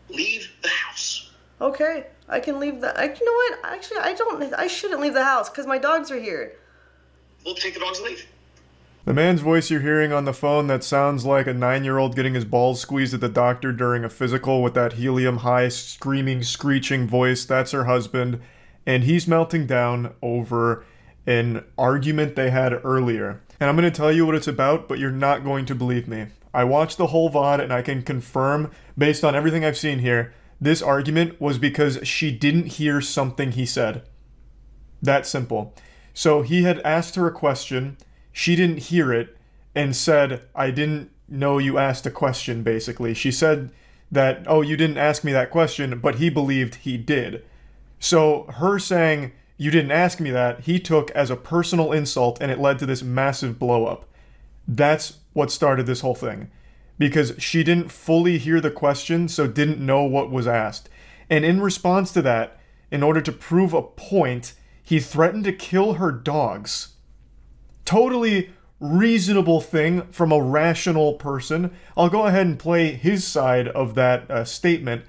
Leave the house. Okay, I can leave the. You know what? Actually, I shouldn't leave the house because my dogs are here. We'll take the dogs and leave. The man's voice you're hearing on the phone that sounds like a 9-year-old getting his balls squeezed at the doctor during a physical with that helium-high, screaming, screeching voice, that's her husband, and he's melting down over an argument they had earlier. And I'm going to tell you what it's about, but you're not going to believe me. I watched the whole VOD and I can confirm, based on everything I've seen here, this argument was because she didn't hear something he said. That simple. So he had asked her a question, she didn't hear it, and said, I didn't know you asked a question, basically. She said that, oh, you didn't ask me that question, but he believed he did. So her saying, you didn't ask me that, he took as a personal insult, and it led to this massive blow-up. That's what started this whole thing. Because she didn't fully hear the question, so didn't know what was asked. And in response to that, in order to prove a point, he threatened to kill her dogs. Totally reasonable thing from a rational person. I'll go ahead and play his side of that statement.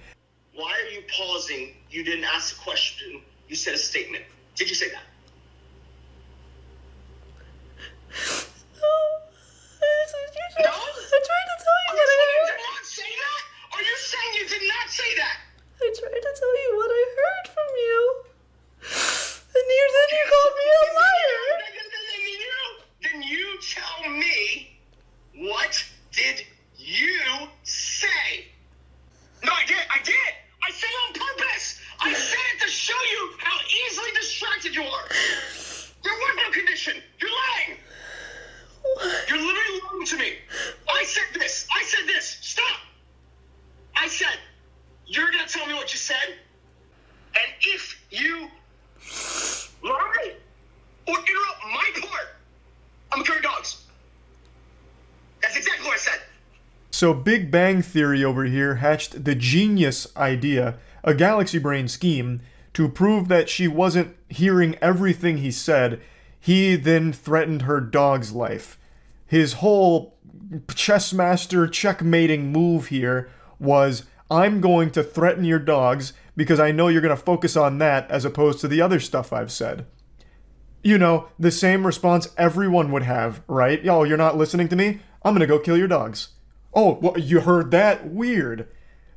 Why are you pausing? You didn't ask a question. You said a statement. Did you say that? No? I tried to tell you what I heard. heard. Did not say that? Are you saying you did not say that? I tried to tell you what I heard from you. And then you called me a liar. Then you tell me, what did you say? No, I did. I said it on purpose. I said it to show you how easily distracted you are. There was no condition. You're lying. What? You're literally lying to me. I said this. I said this. Stop. I said, you're going to tell me what you said? And if you lie or interrupt my part, I'm going to kill your dogs. That's exactly what I said. So Big Bang Theory over here hatched the genius idea, a galaxy brain scheme, to prove that she wasn't hearing everything he said. He then threatened her dog's life. His whole chess master checkmating move here was, I'm going to threaten your dogs because I know you're going to focus on that as opposed to the other stuff I've said. You know, the same response everyone would have, right? Oh, you're not listening to me? I'm going to go kill your dogs. Oh, well, you heard that? Weird.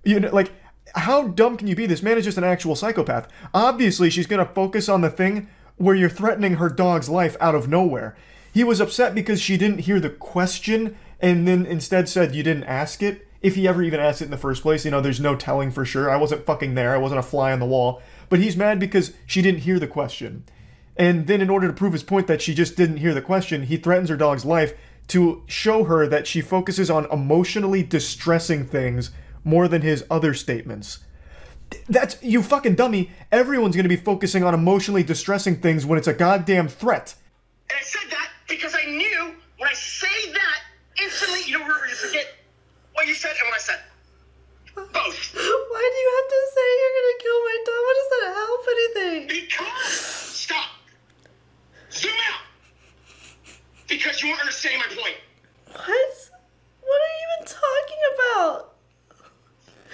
You know, like, how dumb can you be? This man is just an actual psychopath. Obviously, she's going to focus on the thing where you're threatening her dog's life out of nowhere. He was upset because she didn't hear the question and then instead said you didn't ask it. If he ever even asked it in the first place, you know, there's no telling for sure. I wasn't fucking there. I wasn't a fly on the wall. But he's mad because she didn't hear the question. And then in order to prove his point that she just didn't hear the question, he threatens her dog's life to show her that she focuses on emotionally distressing things more than his other statements. That's, you fucking dummy, everyone's gonna be focusing on emotionally distressing things when it's a goddamn threat. And I said that because I knew when I say that, instantly you don't remember, you forget what you said and what I said. Both. Why do you have to say you're gonna kill my dog? What does that help anything? Because, stop. Zoom out. Because you weren't understanding my point. What? What are you even talking about?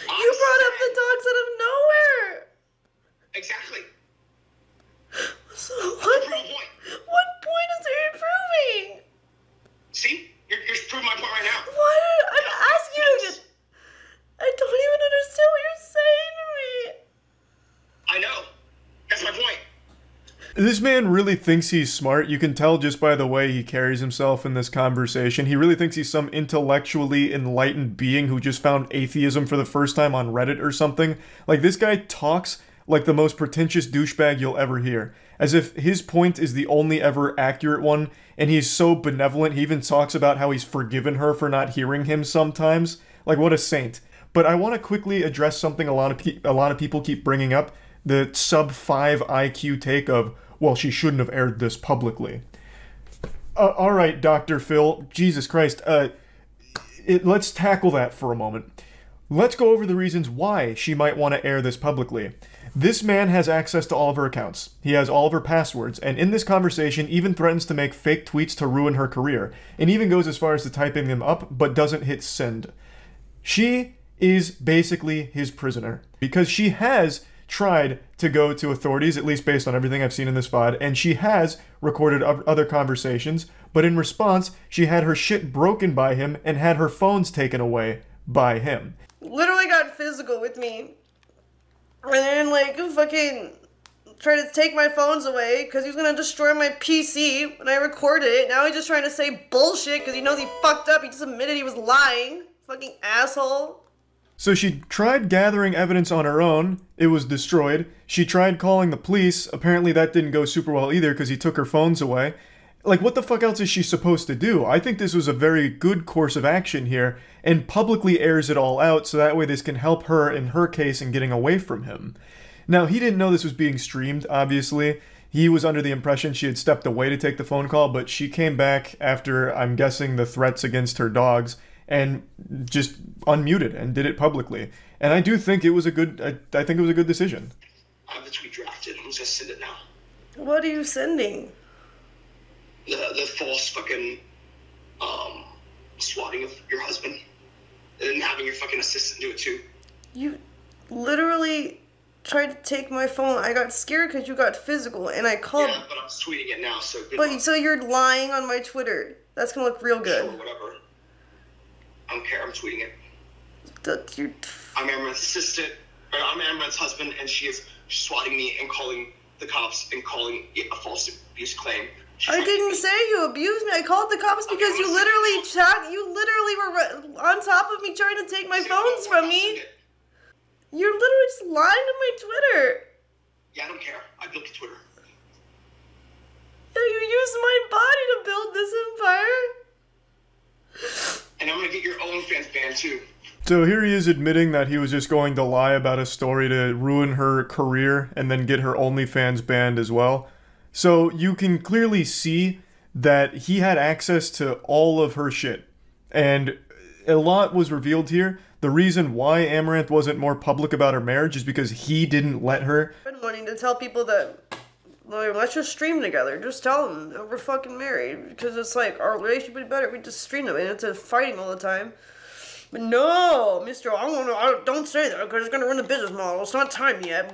You brought up the dogs out of nowhere. This man really thinks he's smart. You can tell just by the way he carries himself in this conversation. He really thinks he's some intellectually enlightened being who just found atheism for the first time on Reddit or something. Like, this guy talks like the most pretentious douchebag you'll ever hear. As if his point is the only ever accurate one, and he's so benevolent, he even talks about how he's forgiven her for not hearing him sometimes. Like, what a saint. But I want to quickly address something a lot of people keep bringing up. The sub-5 IQ take of, well, she shouldn't have aired this publicly. Alright, Dr. Phil, Jesus Christ, let's tackle that for a moment. Let's go over the reasons why she might want to air this publicly. This man has access to all of her accounts. He has all of her passwords, and in this conversation even threatens to make fake tweets to ruin her career, and even goes as far as to typing them up, but doesn't hit send. She is basically his prisoner, because she has tried to go to authorities, at least based on everything I've seen in this VOD, and she has recorded other conversations, but in response, she had her shit broken by him and had her phones taken away by him. Literally got physical with me. And then, like, fucking tried to take my phones away because he was gonna destroy my PC when I recorded it. Now he's just trying to say bullshit because he knows he fucked up. He just admitted he was lying. Fucking asshole. So she tried gathering evidence on her own. It was destroyed. She tried calling the police. Apparently that didn't go super well either because he took her phones away. Like, what the fuck else is she supposed to do? I think this was a very good course of action here, and publicly airs it all out so that way this can help her in her case in getting away from him. Now, he didn't know this was being streamed, obviously. He was under the impression she had stepped away to take the phone call, but she came back after, I'm guessing, the threats against her dogs, and just unmuted and did it publicly. And I do think it was a good, I think it was a good decision. I have the tweet drafted. I'm just gonna send it now. What are you sending? The false fucking, swatting of your husband. And then having your fucking assistant do it too. You literally tried to take my phone. I got scared because you got physical, and I called. Yeah, but I'm tweeting it now, so good But luck. so you're lying on my Twitter. That's gonna look real good. Sure, whatever. I don't care, I'm tweeting it. You're... I'm Amouranth's assistant, or I'm Amouranth's husband, and she is swatting me and calling the cops and calling it a false abuse claim. I didn't say you abused me. I called the cops because you literally were on top of me trying to take my phones from me. You're literally just lying on my Twitter. Yeah, I don't care. I built the Twitter. Yeah, you used my body to build this empire. And I'm gonna get your OnlyFans banned too. So here he is admitting that he was just going to lie about a story to ruin her career and then get her OnlyFans banned as well. So you can clearly see that he had access to all of her shit. And a lot was revealed here. The reason why Amouranth wasn't more public about her marriage is because he didn't let her. I've been wanting to tell people that, like, let's just stream together. Just tell them that we're fucking married. Because it's like, our relationship would be better if we just stream them. And it's fighting all the time. But no, mister, don't say that because it's going to ruin the business model. It's not time yet.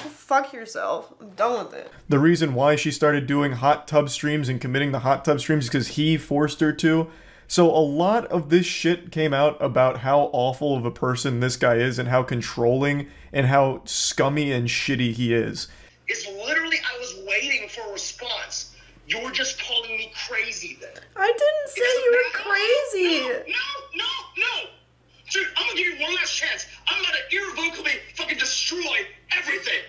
Fuck yourself. I'm done with it. The reason why she started doing hot tub streams and committing the hot tub streams is because he forced her to. So a lot of this shit came out about how awful of a person this guy is and how controlling and how scummy and shitty he is. It's literally, I was waiting for a response. You were just calling me crazy then. I didn't say you were crazy. No. Dude, I'm gonna give you one last chance. I'm gonna irrevocably fucking destroy everything.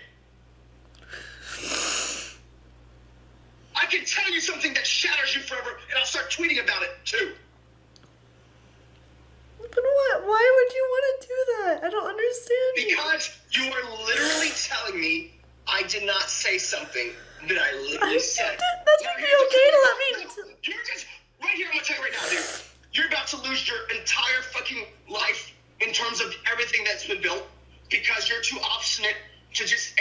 I can tell you something that shatters you forever, and I'll start tweeting about it too. But what? Why would you want to do that? I don't understand. Because you are literally telling me I did not say something that I literally said. That should be okay to let me... You're just... Right here, I'm gonna tell you right now, dude. You're about to lose your entire fucking life in terms of everything that's been built because you're too obstinate to just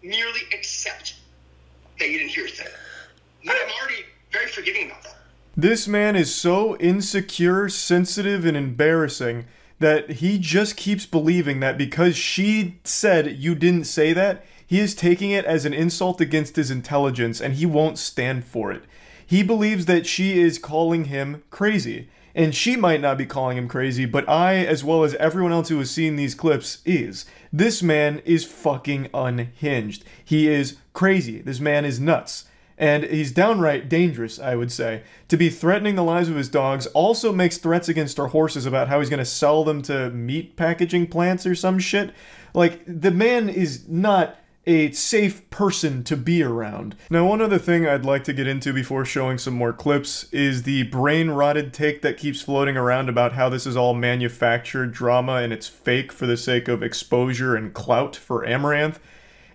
merely accept that you didn't hear a thing. But I'm already very forgiving about that. This man is so insecure, sensitive, and embarrassing that he just keeps believing that because she said you didn't say that, he is taking it as an insult against his intelligence and he won't stand for it. He believes that she is calling him crazy. And she might not be calling him crazy, but I, as well as everyone else who has seen these clips, is. This man is fucking unhinged. He is crazy. This man is nuts. And he's downright dangerous, I would say. To be threatening the lives of his dogs, also makes threats against our horses about how he's going to sell them to meat packaging plants or some shit. Like, the man is not a safe person to be around. Now, one other thing I'd like to get into before showing some more clips is the brain-rotted take that keeps floating around about how this is all manufactured drama and it's fake for the sake of exposure and clout for Amouranth.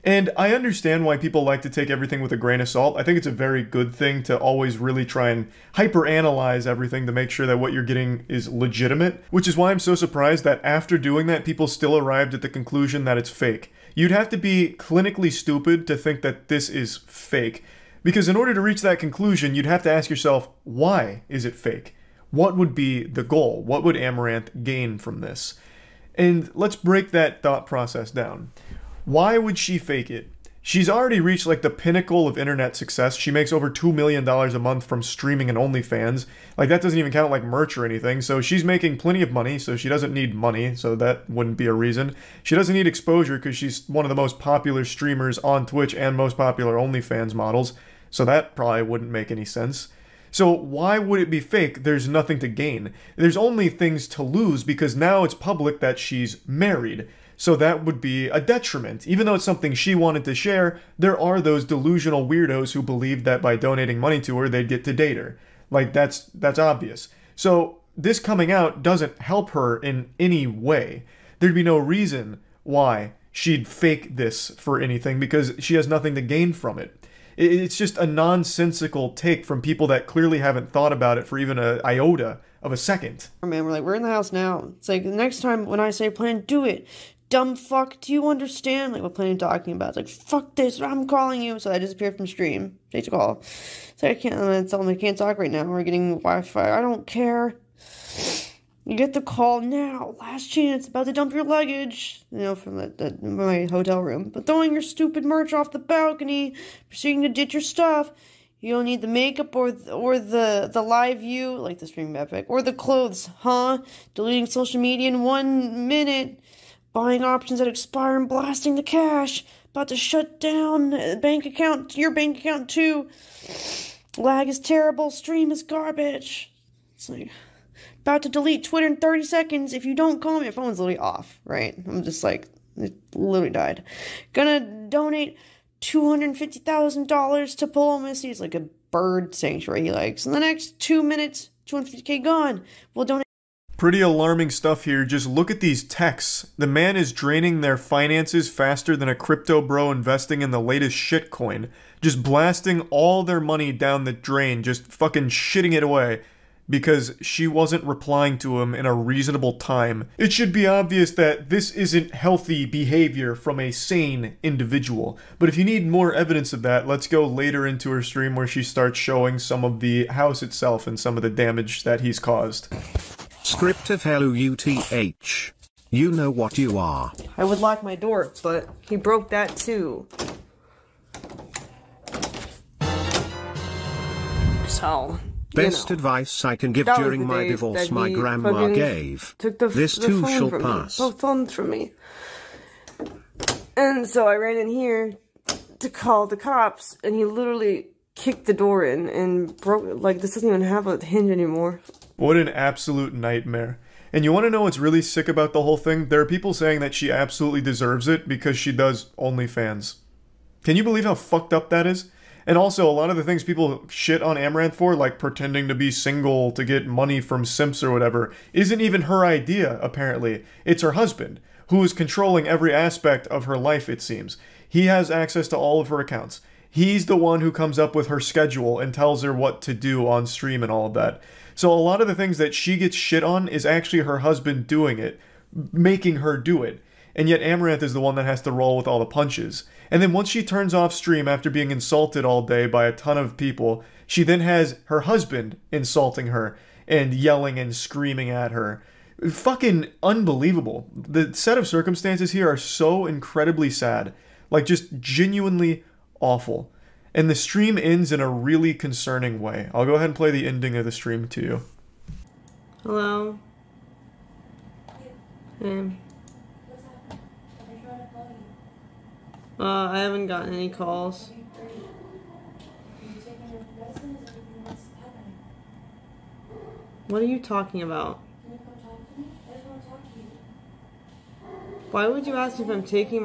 And I understand why people like to take everything with a grain of salt. I think it's a very good thing to always really try and hyper-analyze everything to make sure that what you're getting is legitimate, which is why I'm so surprised that after doing that, people still arrived at the conclusion that it's fake. You'd have to be clinically stupid to think that this is fake, because in order to reach that conclusion, you'd have to ask yourself, why is it fake? What would be the goal? What would Amouranth gain from this? And let's break that thought process down. Why would she fake it? She's already reached like the pinnacle of internet success. She makes over $2 million a month from streaming and OnlyFans. Like, that doesn't even count like merch or anything. So she's making plenty of money, so she doesn't need money, so that wouldn't be a reason. She doesn't need exposure because she's one of the most popular streamers on Twitch and most popular OnlyFans models, so that probably wouldn't make any sense. So why would it be fake? There's nothing to gain. There's only things to lose because now it's public that she's married. So that would be a detriment. Even though it's something she wanted to share, there are those delusional weirdos who believe that by donating money to her, they'd get to date her. Like, that's obvious. So this coming out doesn't help her in any way. There'd be no reason why she'd fake this for anything because she has nothing to gain from it. It's just a nonsensical take from people that clearly haven't thought about it for even an iota of a second. Man, we're in the house now. It's like, the next time when I say plan, do it. Dumb fuck, do you understand? Like, what plan are you talking about? It's like, fuck this, I'm calling you. So I disappeared from stream. Take the call. So I'm gonna tell them I can't talk right now. We're getting Wi-Fi. I don't care. You get the call now. Last chance. About to dump your luggage. You know, from my hotel room. But throwing your stupid merch off the balcony. Proceeding to ditch your stuff. You don't need the makeup or the live view, like the stream epic, or the clothes, huh? Deleting social media in 1 minute. Buying options that expire and blasting the cash. About to shut down bank account, your bank account too. Lag is terrible, stream is garbage. It's like, about to delete Twitter in 30 seconds. If you don't call me, your phone's literally off, right? I'm just like, it literally died. Gonna donate $250,000 to Polo Missy. It's like a bird sanctuary he likes. In the next 2 minutes, 250K gone. We'll donate. Pretty alarming stuff here. Just look at these texts. The man is draining their finances faster than a crypto bro investing in the latest shitcoin. Just blasting all their money down the drain. Just fucking shitting it away. Because she wasn't replying to him in a reasonable time. It should be obvious that this isn't healthy behavior from a sane individual. But if you need more evidence of that, let's go later into her stream where she starts showing some of the house itself and some of the damage that he's caused. Script of L-U-T-H. You know what you are. I would lock my door, but he broke that too. So, Best advice I can give during my divorce my grandma gave. This too shall pass. Both phones from me. And so I ran in here to call the cops, and he literally kicked the door in and broke, like, this doesn't even have a hinge anymore. What an absolute nightmare. And you want to know what's really sick about the whole thing? There are people saying that she absolutely deserves it because she does OnlyFans. Can you believe how fucked up that is? And also, a lot of the things people shit on Amouranth for, like pretending to be single to get money from simps or whatever, isn't even her idea, apparently. It's her husband, who is controlling every aspect of her life, it seems. He has access to all of her accounts. He's the one who comes up with her schedule and tells her what to do on stream and all of that. So a lot of the things that she gets shit on is actually her husband doing it, making her do it. And yet Amouranth is the one that has to roll with all the punches. And then once she turns off stream after being insulted all day by a ton of people, she then has her husband insulting her and yelling and screaming at her. Fucking unbelievable. The set of circumstances here are so incredibly sad. Like, just genuinely awful. and the stream ends in a really concerning way. I'll go ahead and play the ending of the stream to you. Hello? I haven't gotten any calls. What are you talking about? Why would you ask if I'm taking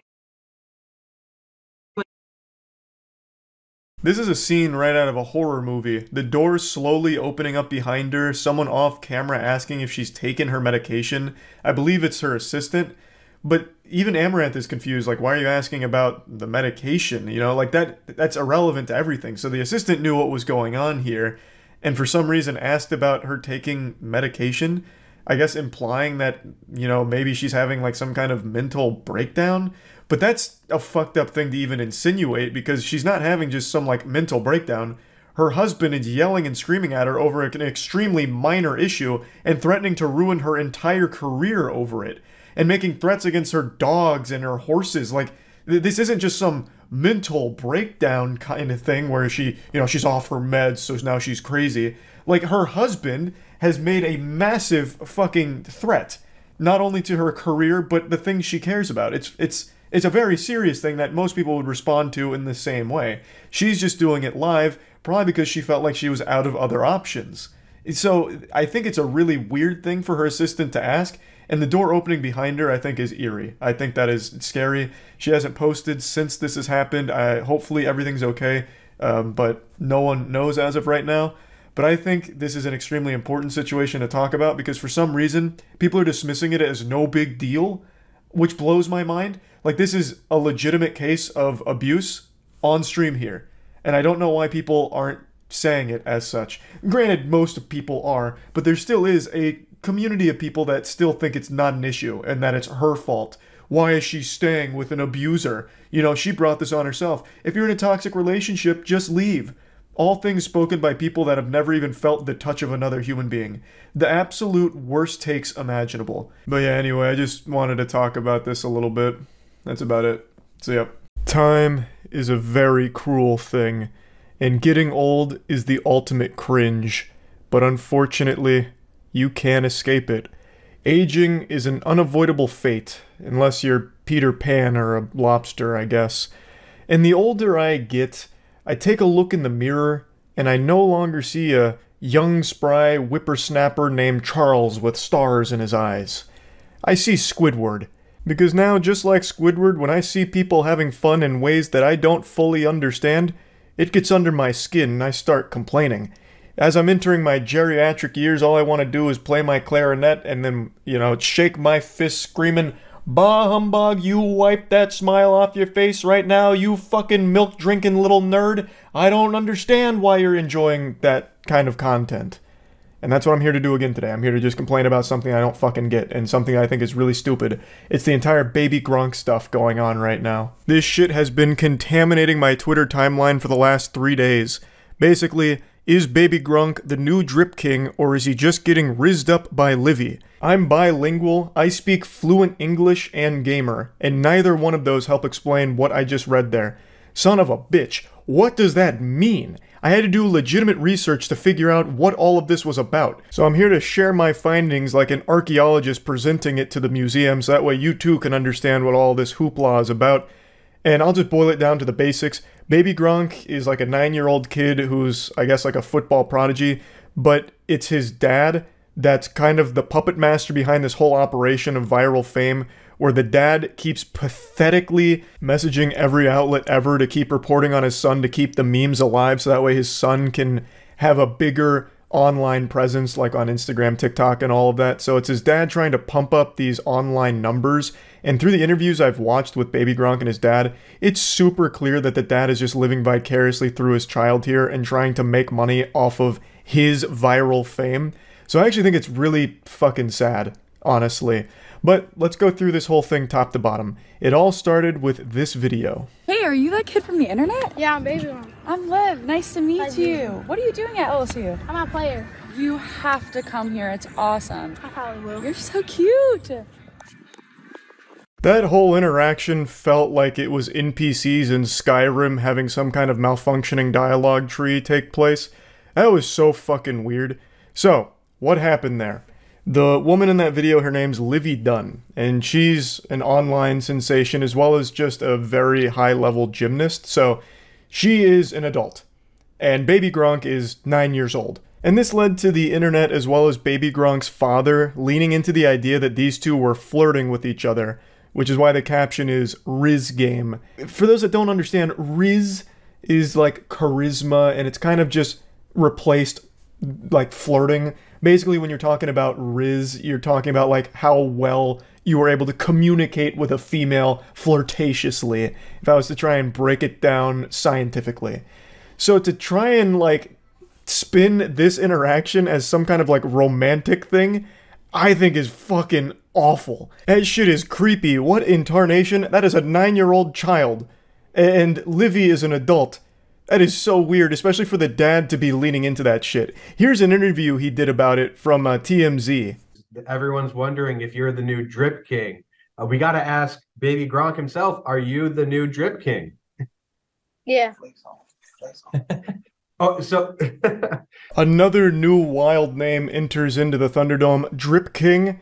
This is a scene right out of a horror movie. The doors slowly opening up behind her, someone off camera asking if she's taken her medication. I believe it's her assistant. But even Amouranth is confused, like, why are you asking about the medication? You know, like, that's irrelevant to everything. So the assistant knew what was going on here, and for some reason asked about her taking medication, I guess implying that, you know, maybe she's having, like, some kind of mental breakdown. But that's a fucked up thing to even insinuate, because she's not having just some, like, mental breakdown. Her husband is yelling and screaming at her over an extremely minor issue and threatening to ruin her entire career over it. And making threats against her dogs and her horses. Like, this isn't just some mental breakdown kind of thing where she, you know, she's off her meds, so now she's crazy. Like, her husband has made a massive fucking threat, not only to her career, but the things she cares about. It's a very serious thing that most people would respond to in the same way. She's just doing it live, probably because she felt like she was out of other options. So I think it's a really weird thing for her assistant to ask. And the door opening behind her, I think, is eerie. I think that is scary. She hasn't posted since this has happened. Hopefully everything's okay, but no one knows as of right now. But I think this is an extremely important situation to talk about, because for some reason, people are dismissing it as no big deal, which blows my mind. Like, this is a legitimate case of abuse on stream here. And I don't know why people aren't saying it as such. Granted, most people are, but there still is a community of people that still think it's not an issue and that it's her fault. Why is she staying with an abuser? You know, she brought this on herself. If you're in a toxic relationship, just leave. All things spoken by people that have never even felt the touch of another human being. The absolute worst takes imaginable. But yeah, anyway, I just wanted to talk about this a little bit. That's about it. So yep. Time is a very cruel thing, and getting old is the ultimate cringe. But unfortunately, you can't escape it. Aging is an unavoidable fate, unless you're Peter Pan or a lobster, I guess. And the older I get, I take a look in the mirror, and I no longer see a young, spry whippersnapper named Charles with stars in his eyes. I see Squidward. Because now, just like Squidward, when I see people having fun in ways that I don't fully understand, it gets under my skin and I start complaining. As I'm entering my geriatric years, all I want to do is play my clarinet and then, you know, shake my fist screaming, "Bah humbug, you wipe that smile off your face right now, you fucking milk-drinking little nerd. I don't understand why you're enjoying that kind of content." And that's what I'm here to do again today. I'm here to just complain about something I don't fucking get, and something I think is really stupid. It's the entire Baby Gronk stuff going on right now. This shit has been contaminating my Twitter timeline for the last 3 days. Basically, is Baby Gronk the new drip king, or is he just getting rizzed up by Livy? I'm bilingual, I speak fluent English and gamer, and neither one of those help explain what I just read there. Son of a bitch, what does that mean? I had to do legitimate research to figure out what all of this was about. So I'm here to share my findings like an archaeologist presenting it to the museum, so that way you too can understand what all this hoopla is about. And I'll just boil it down to the basics. Baby Gronk is like a 9-year-old kid who's, I guess, like a football prodigy, but it's his dad that's kind of the puppet master behind this whole operation of viral fame, where the dad keeps pathetically messaging every outlet ever to keep reporting on his son to keep the memes alive, so that way his son can have a bigger online presence, like on Instagram, TikTok, and all of that. So it's his dad trying to pump up these online numbers. And through the interviews I've watched with Baby Gronk and his dad, it's super clear that the dad is just living vicariously through his child here and trying to make money off of his viral fame. So I actually think it's really fucking sad, honestly. But let's go through this whole thing top to bottom. It all started with this video. Hey, are you that kid from the internet? Yeah, I'm Baby Gronk. I'm Liv. Nice to meet you. What are you doing at LSU? I'm a player. You have to come here. It's awesome. I probably will. You're so cute. That whole interaction felt like it was NPCs in Skyrim having some kind of malfunctioning dialogue tree take place. That was so fucking weird. So, what happened there? The woman in that video, her name's Livy Dunn, and she's an online sensation as well as just a very high-level gymnast, so she is an adult. And Baby Gronk is 9 years old. And this led to the internet as well as Baby Gronk's father leaning into the idea that these two were flirting with each other, which is why the caption is Riz Game. For those that don't understand, Riz is like charisma, and it's kind of just replaced like flirting. Basically, when you're talking about Riz, you're talking about like how well you were able to communicate with a female flirtatiously, if I was to try and break it down scientifically. So to try and like spin this interaction as some kind of like romantic thing, I think is fucking awful. That shit is creepy. What in tarnation? That is a 9-year-old child. And Livy is an adult. That is so weird, especially for the dad to be leaning into that shit. Here's an interview he did about it from TMZ. Everyone's wondering if you're the new Drip King. We got to ask Baby Gronk himself, are you the new Drip King? Yeah. Oh, so another new wild name enters into the Thunderdome. Drip King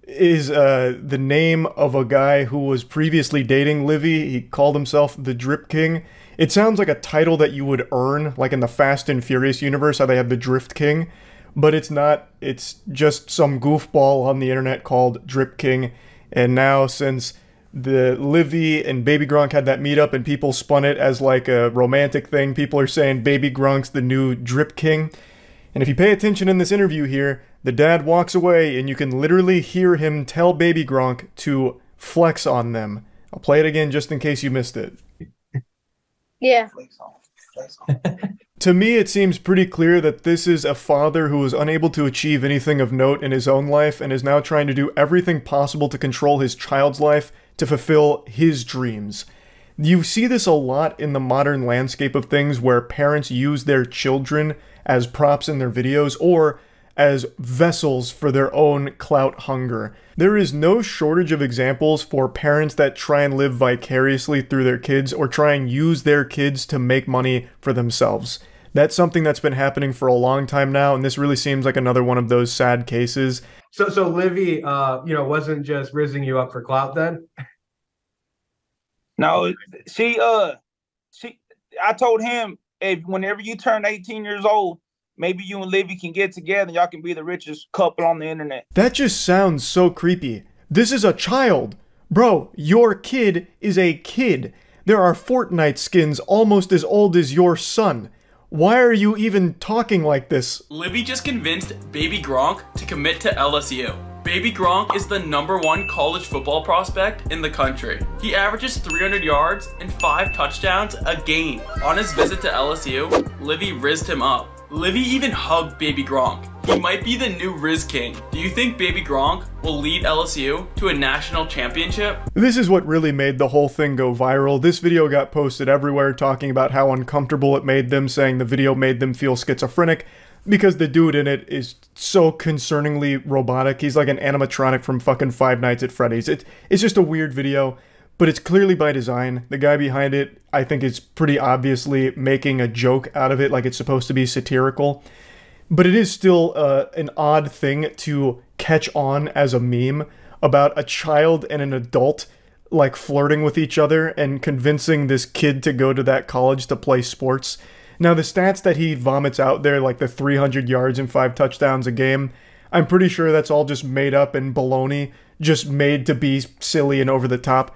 is the name of a guy who was previously dating Livy. He called himself the Drip King. It sounds like a title that you would earn, like in the Fast and Furious universe, how they have the Drift King. But it's not. It's just some goofball on the internet called Drip King. And now, since the Livy and Baby Gronk had that meetup and people spun it as like a romantic thing, people are saying Baby Gronk's the new Drip King. And if you pay attention in this interview here, the dad walks away and you can literally hear him tell Baby Gronk to flex on them. I'll play it again just in case you missed it. Yeah. To me, it seems pretty clear that this is a father who was unable to achieve anything of note in his own life and is now trying to do everything possible to control his child's life to fulfill his dreams. You see this a lot in the modern landscape of things where parents use their children as props in their videos or as vessels for their own clout hunger. There is no shortage of examples for parents that try and live vicariously through their kids or try and use their kids to make money for themselves. That's something that's been happening for a long time now, and this really seems like another one of those sad cases. So Livy, wasn't just rizzing you up for clout then? No, I told him, if whenever you turn 18 years old, maybe you and Livy can get together and y'all can be the richest couple on the internet. That just sounds so creepy. This is a child. Bro, your kid is a kid. There are Fortnite skins almost as old as your son. Why are you even talking like this? Livy just convinced Baby Gronk to commit to LSU. Baby Gronk is the #1 college football prospect in the country. He averages 300 yards and 5 touchdowns a game. On his visit to LSU, Livy rizzed him up. Livy even hugged Baby Gronk. He might be the new Riz King. Do you think Baby Gronk will lead LSU to a national championship? This is what really made the whole thing go viral. This video got posted everywhere talking about how uncomfortable it made them, saying the video made them feel schizophrenic because the dude in it is so concerningly robotic. He's like an animatronic from fucking Five Nights at Freddy's. It's just a weird video, but it's clearly by design. The guy behind it, I think, is pretty obviously making a joke out of it, like it's supposed to be satirical. But it is still an odd thing to catch on as a meme about a child and an adult like flirting with each other and convincing this kid to go to that college to play sports. Now, the stats that he vomits out there, like the 300 yards and 5 touchdowns a game, I'm pretty sure that's all just made up and baloney, just made to be silly and over the top.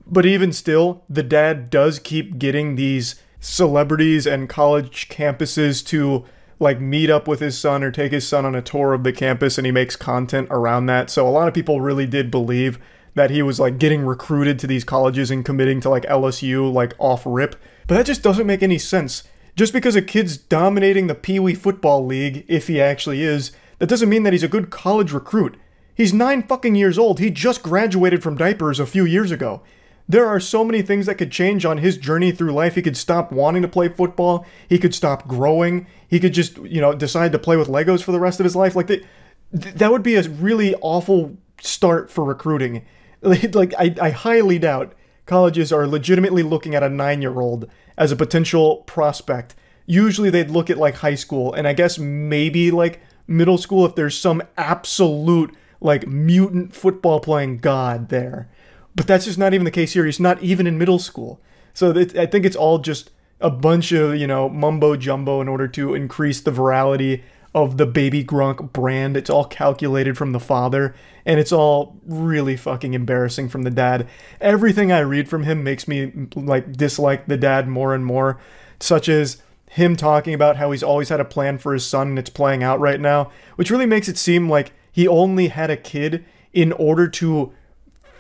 But even still, the dad does keep getting these celebrities and college campuses to like meet up with his son or take his son on a tour of the campus, and he makes content around that. So a lot of people really did believe that he was like getting recruited to these colleges and committing to like LSU like off rip. But that just doesn't make any sense. Just because a kid's dominating the Pee Wee football league, if he actually is, that doesn't mean that he's a good college recruit. He's 9 fucking years old. He just graduated from diapers a few years ago. There are so many things that could change on his journey through life. He could stop wanting to play football. He could stop growing. He could just, decide to play with Legos for the rest of his life. Like, that would be a really awful start for recruiting. Like, I highly doubt colleges are legitimately looking at a 9-year-old as a potential prospect. Usually they'd look at, like, high school, and I guess maybe, like, middle school if there's some absolute, like, mutant football-playing god there. But that's just not even the case here. He's not even in middle school. So I think it's all just a bunch of, you know, mumbo-jumbo in order to increase the virality of the Baby Gronk brand. It's all calculated from the father, and it's all really fucking embarrassing from the dad. Everything I read from him makes me, like, dislike the dad more and more, such as him talking about how he's always had a plan for his son and it's playing out right now, which really makes it seem like he only had a kid in order to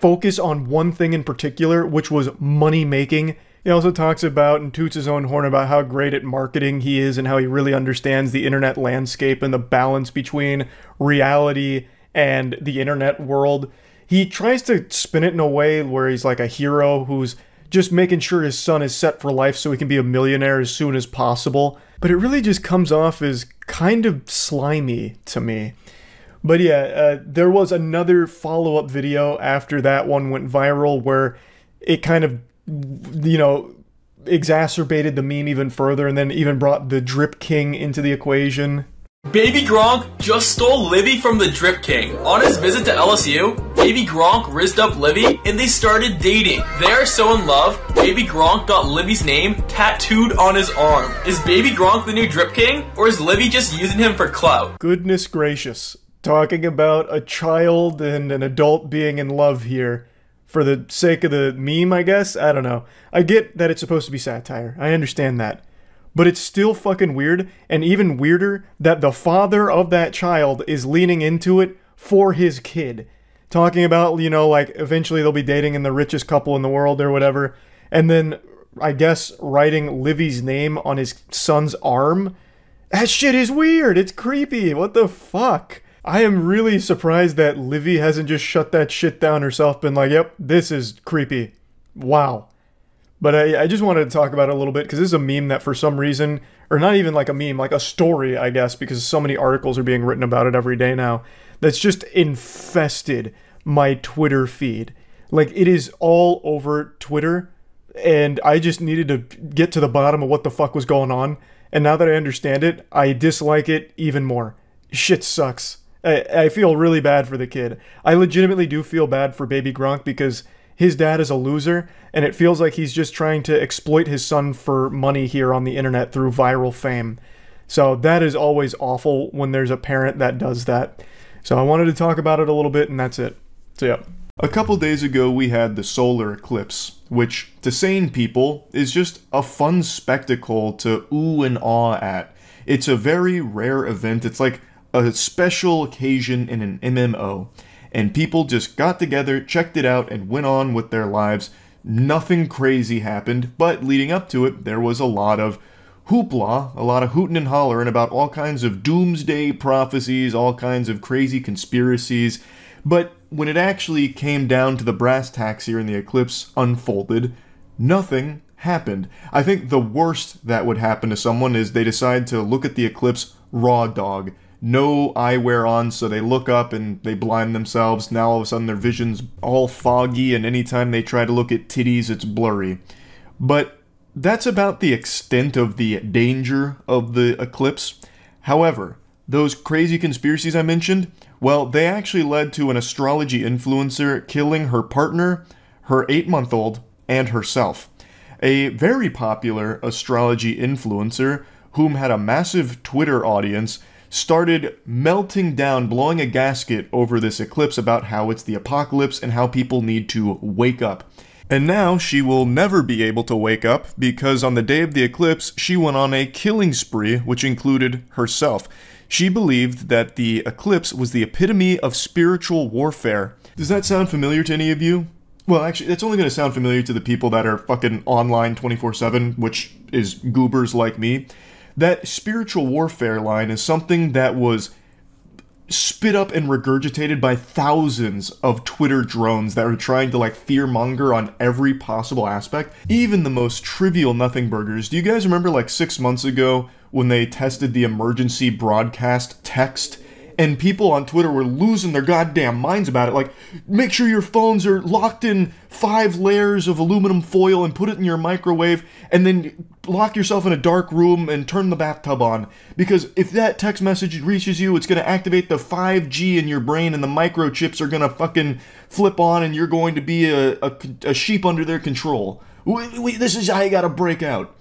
focus on one thing in particular, which was money making. He also talks about and toots his own horn about how great at marketing he is and how he really understands the internet landscape and the balance between reality and the internet world. He tries to spin it in a way where he's like a hero who's just making sure his son is set for life so he can be a millionaire as soon as possible. But it really just comes off as kind of slimy to me. But yeah, there was another follow-up video after that one went viral where it kind of, you know, exacerbated the meme even further and then even brought the Drip King into the equation. Baby Gronk just stole Libby from the Drip King. On his visit to LSU, Baby Gronk rizzed up Libby and they started dating. They are so in love, Baby Gronk got Libby's name tattooed on his arm. Is Baby Gronk the new Drip King, or is Libby just using him for clout? Goodness gracious. Talking about a child and an adult being in love here for the sake of the meme, I guess? I don't know. I get that it's supposed to be satire. I understand that. But it's still fucking weird, and even weirder that the father of that child is leaning into it for his kid. Talking about, you know, like, eventually they'll be dating in the richest couple in the world or whatever, and then, I guess, writing Livy's name on his son's arm? That shit is weird! It's creepy! What the fuck? I am really surprised that Livy hasn't just shut that shit down herself, been like, yep, this is creepy. Wow. But I just wanted to talk about it a little bit, because this is a meme that for some reason, or not even like a meme, like a story, I guess, because so many articles are being written about it every day now, that's just infested my Twitter feed. Like, it is all over Twitter, and I just needed to get to the bottom of what the fuck was going on, and now that I understand it, I dislike it even more. Shit sucks. I feel really bad for the kid. I legitimately do feel bad for Baby Gronk because his dad is a loser, and it feels like he's just trying to exploit his son for money here on the internet through viral fame. So that is always awful when there's a parent that does that. So I wanted to talk about it a little bit, and that's it. So yeah. A couple days ago we had the solar eclipse, which, to sane people, is just a fun spectacle to ooh and awe at. It's a very rare event. It's like a special occasion in an MMO. And people just got together, checked it out, and went on with their lives. Nothing crazy happened, but leading up to it, there was a lot of hoopla, a lot of hooting and hollering about all kinds of doomsday prophecies, all kinds of crazy conspiracies. But when it actually came down to the brass tacks here and the eclipse unfolded, nothing happened. I think the worst that would happen to someone is they decide to look at the eclipse raw dog. No eyewear on, so they look up and they blind themselves. Now all of a sudden their vision's all foggy, and anytime they try to look at titties, it's blurry. But that's about the extent of the danger of the eclipse. However, those crazy conspiracies I mentioned, well, they actually led to an astrology influencer killing her partner, her 8-month-old, and herself. A very popular astrology influencer, whom had a massive Twitter audience, started melting down, blowing a gasket over this eclipse about how it's the apocalypse and how people need to wake up. And now she will never be able to wake up because on the day of the eclipse, she went on a killing spree, which included herself. She believed that the eclipse was the epitome of spiritual warfare. Does that sound familiar to any of you? Well, actually, it's only going to sound familiar to the people that are fucking online 24/7, which is goobers like me. That spiritual warfare line is something that was spit up and regurgitated by thousands of Twitter drones that were trying to like fearmonger on every possible aspect, even the most trivial nothing burgers. Do you guys remember like 6 months ago when they tested the emergency broadcast text And people on Twitter were losing their goddamn minds about it. Like, make sure your phones are locked in 5 layers of aluminum foil and put it in your microwave, and then lock yourself in a dark room and turn the bathtub on. Because if that text message reaches you, it's going to activate the 5G in your brain, and the microchips are going to fucking flip on, and you're going to be a sheep under their control. This is how you got to break out.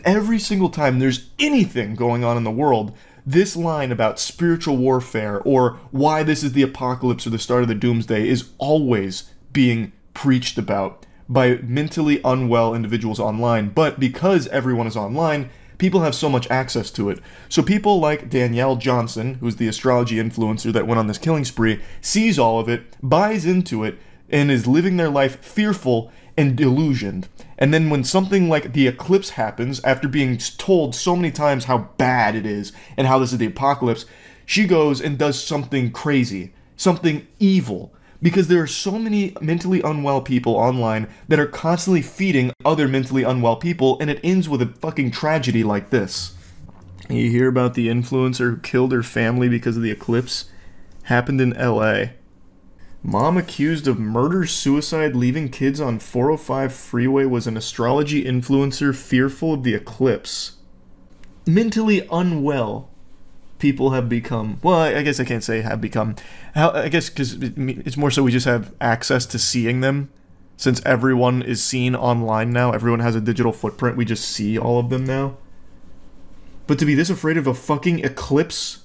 Every single time there's anything going on in the world, this line about spiritual warfare or why this is the apocalypse or the start of the doomsday is always being preached about by mentally unwell individuals online. But because everyone is online, people have so much access to it. So people like Danielle Johnson, who's the astrology influencer that went on this killing spree, sees all of it, buys into it, and is living their life fearful and delusioned. And then when something like the eclipse happens, after being told so many times how bad it is and how this is the apocalypse, she goes and does something crazy, something evil. Because there are so many mentally unwell people online that are constantly feeding other mentally unwell people, and it ends with a fucking tragedy like this. You hear about the influencer who killed her family because of the eclipse? Happened in LA. Mom accused of murder-suicide leaving kids on 405 freeway was an astrology influencer fearful of the eclipse. Mentally unwell people have become. Well, I guess I can't say have become. I guess because it's more so we just have access to seeing them. Since everyone is seen online now, everyone has a digital footprint, we just see all of them now. But to be this afraid of a fucking eclipse?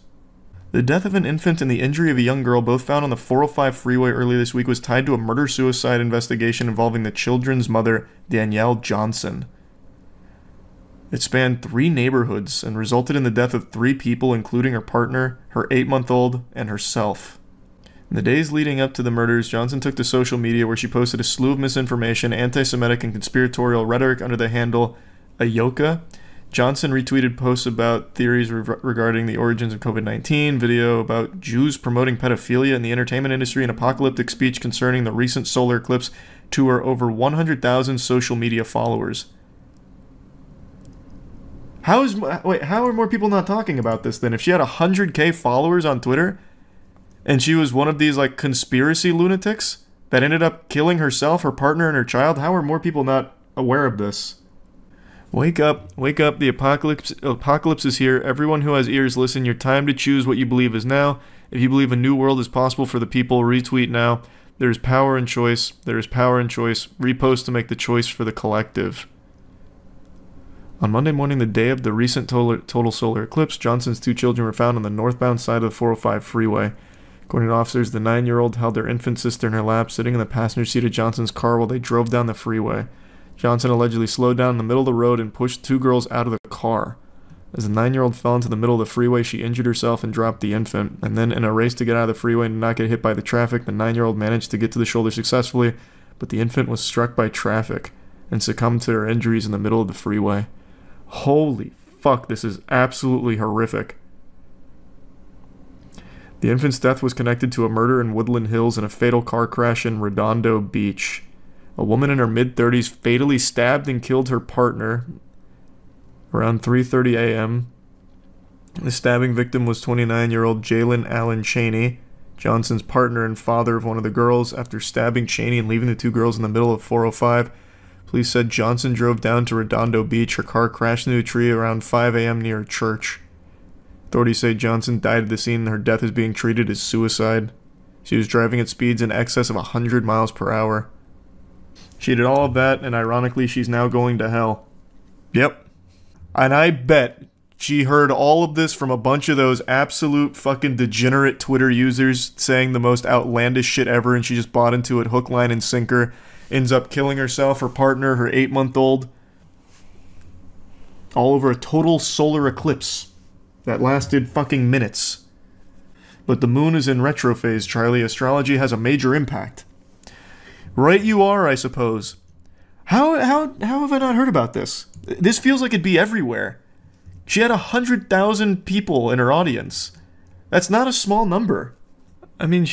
The death of an infant and the injury of a young girl, both found on the 405 freeway earlier this week, was tied to a murder-suicide investigation involving the children's mother, Danielle Johnson. It spanned 3 neighborhoods and resulted in the death of 3 people, including her partner, her 8-month-old, and herself. In the days leading up to the murders, Johnson took to social media where she posted a slew of misinformation, anti-Semitic, and conspiratorial rhetoric under the handle Ayoka. Johnson retweeted posts about theories regarding the origins of COVID-19, video about Jews promoting pedophilia in the entertainment industry, and apocalyptic speech concerning the recent solar eclipse to her over 100,000 social media followers. How are more people not talking about this then? If she had 100k followers on Twitter, and she was one of these like conspiracy lunatics that ended up killing herself, her partner, and her child, how are more people not aware of this? Wake up, the apocalypse is here. Everyone who has ears, listen. Your time to choose what you believe is now. If you believe a new world is possible for the people, retweet now. There is power in choice. There is power in choice. Repost to make the choice for the collective. On Monday morning, the day of the recent total solar eclipse, Johnson's 2 children were found on the northbound side of the 405 freeway. According to officers, the 9-year-old held their infant sister in her lap, sitting in the passenger seat of Johnson's car while they drove down the freeway. Johnson allegedly slowed down in the middle of the road and pushed 2 girls out of the car. As the 9-year-old fell into the middle of the freeway, she injured herself and dropped the infant. And then, in a race to get out of the freeway and not get hit by the traffic, the 9-year-old managed to get to the shoulder successfully, but the infant was struck by traffic and succumbed to her injuries in the middle of the freeway. Holy fuck, this is absolutely horrific. The infant's death was connected to a murder in Woodland Hills and a fatal car crash in Redondo Beach. A woman in her mid-30s fatally stabbed and killed her partner around 3:30 a.m. The stabbing victim was 29-year-old Jalen Allen Cheney, Johnson's partner and father of one of the girls. After stabbing Cheney and leaving the 2 girls in the middle of 405, police said Johnson drove down to Redondo Beach. Her car crashed into a tree around 5 a.m. near a church. Authorities say Johnson died at the scene and her death is being treated as suicide. She was driving at speeds in excess of 100 miles per hour. She did all of that, and ironically, she's now going to hell. Yep. And I bet she heard all of this from a bunch of those absolute fucking degenerate Twitter users saying the most outlandish shit ever, and she just bought into it hook, line, and sinker. Ends up killing herself, her partner, her 8-month-old. All over a total solar eclipse that lasted fucking minutes. But the moon is in retrophase, Charlie. Astrology has a major impact. Right you are, I suppose. How have I not heard about this? This feels like it'd be everywhere. She had 100,000 people in her audience. That's not a small number. I mean,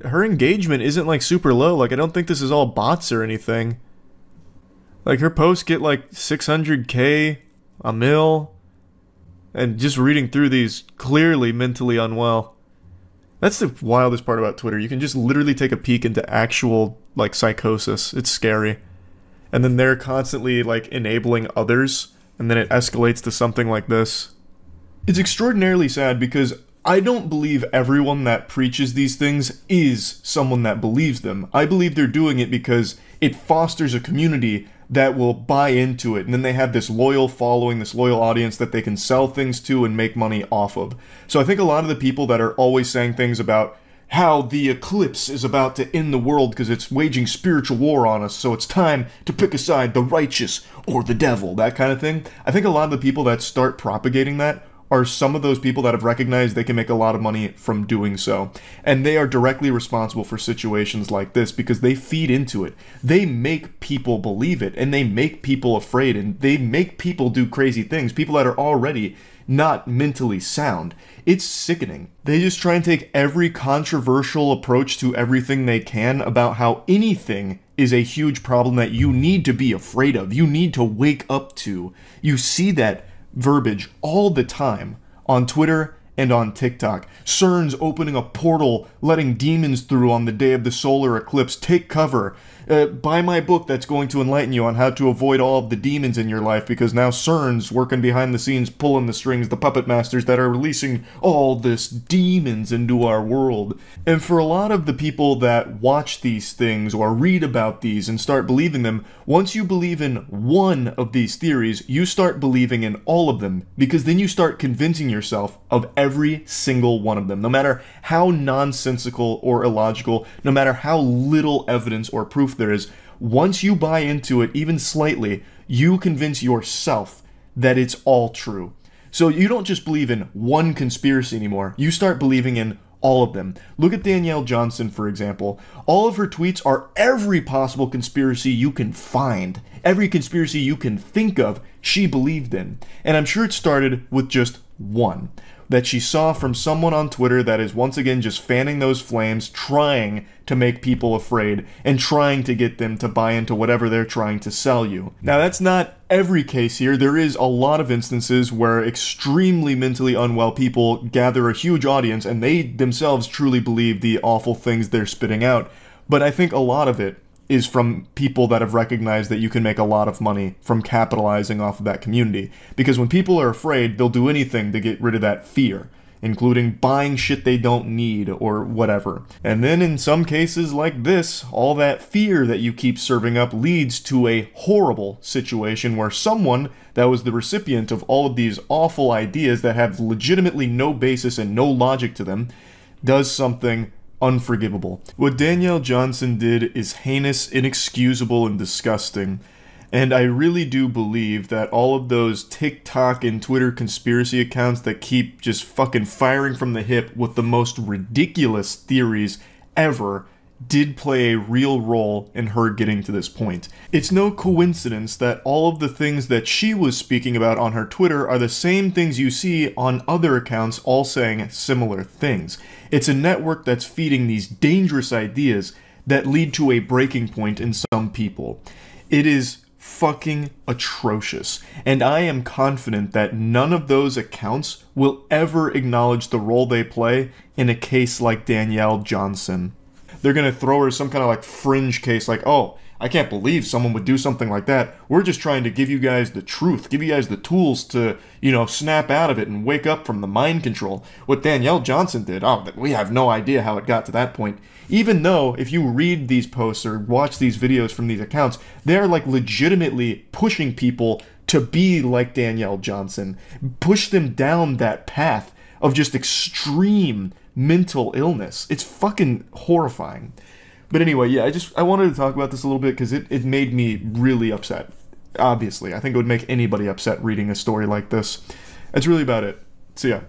her engagement isn't like super low. Like, I don't think this is all bots or anything. Like, her posts get like 600k, a mil. And just reading through these, clearly mentally unwell. That's the wildest part about Twitter. You can just literally take a peek into actual, like, psychosis. It's scary. And then they're constantly, like, enabling others, and then it escalates to something like this. It's extraordinarily sad because I don't believe everyone that preaches these things is someone that believes them. I believe they're doing it because it fosters a community that will buy into it, and then they have this loyal following, this loyal audience that they can sell things to and make money off of. So I think a lot of the people that are always saying things about how the eclipse is about to end the world because it's waging spiritual war on us, so it's time to pick a side, the righteous or the devil, that kind of thing. I think a lot of the people that start propagating that are some of those people that have recognized they can make a lot of money from doing so. And they are directly responsible for situations like this because they feed into it. They make people believe it, and they make people afraid, and they make people do crazy things, people that are already not mentally sound. It's sickening. They just try and take every controversial approach to everything they can about how anything is a huge problem that you need to be afraid of, you need to wake up to. You see that verbiage all the time on Twitter and on TikTok. CERN's opening a portal, letting demons through on the day of the solar eclipse. Take cover. Buy my book that's going to enlighten you on how to avoid all of the demons in your life, because now CERN's working behind the scenes, pulling the strings, the puppet masters that are releasing all this demons into our world. And for a lot of the people that watch these things or read about these and start believing them, once you believe in one of these theories, you start believing in all of them, because then you start convincing yourself of every single one of them, no matter how nonsensical or illogical, no matter how little evidence or proof there is. Once you buy into it, even slightly, you convince yourself that it's all true. So you don't just believe in one conspiracy anymore, you start believing in all of them. Look at Danielle Johnson, for example. All of her tweets are every possible conspiracy you can find. Every conspiracy you can think of, she believed in. And I'm sure it started with just one that she saw from someone on Twitter that is once again just fanning those flames, trying to make people afraid and trying to get them to buy into whatever they're trying to sell you. Now, that's not every case here. There is a lot of instances where extremely mentally unwell people gather a huge audience and they themselves truly believe the awful things they're spitting out. But I think a lot of it is from people that have recognized that you can make a lot of money from capitalizing off of that community. Because when people are afraid, they'll do anything to get rid of that fear, including buying shit they don't need or whatever. And then in some cases like this, all that fear that you keep serving up leads to a horrible situation where someone that was the recipient of all of these awful ideas that have legitimately no basis and no logic to them does something unforgivable. What Danielle Johnson did is heinous, inexcusable, and disgusting. And I really do believe that all of those TikTok and Twitter conspiracy accounts that keep just fucking firing from the hip with the most ridiculous theories ever did play a real role in her getting to this point. It's no coincidence that all of the things that she was speaking about on her Twitter are the same things you see on other accounts all saying similar things. It's a network that's feeding these dangerous ideas that lead to a breaking point in some people. It is fucking atrocious, and I am confident that none of those accounts will ever acknowledge the role they play in a case like Danielle Johnson. They're gonna throw her some kind of like fringe case like, oh, I can't believe someone would do something like that. We're just trying to give you guys the truth, give you guys the tools to, snap out of it and wake up from the mind control. What Danielle Johnson did, we have no idea how it got to that point. Even though, if you read these posts or watch these videos from these accounts, they're like legitimately pushing people to be like Danielle Johnson. Push them down that path of just extreme mental illness. It's fucking horrifying. But anyway, yeah, I wanted to talk about this a little bit because it made me really upset. Obviously, I think it would make anybody upset reading a story like this. That's really about it. See ya.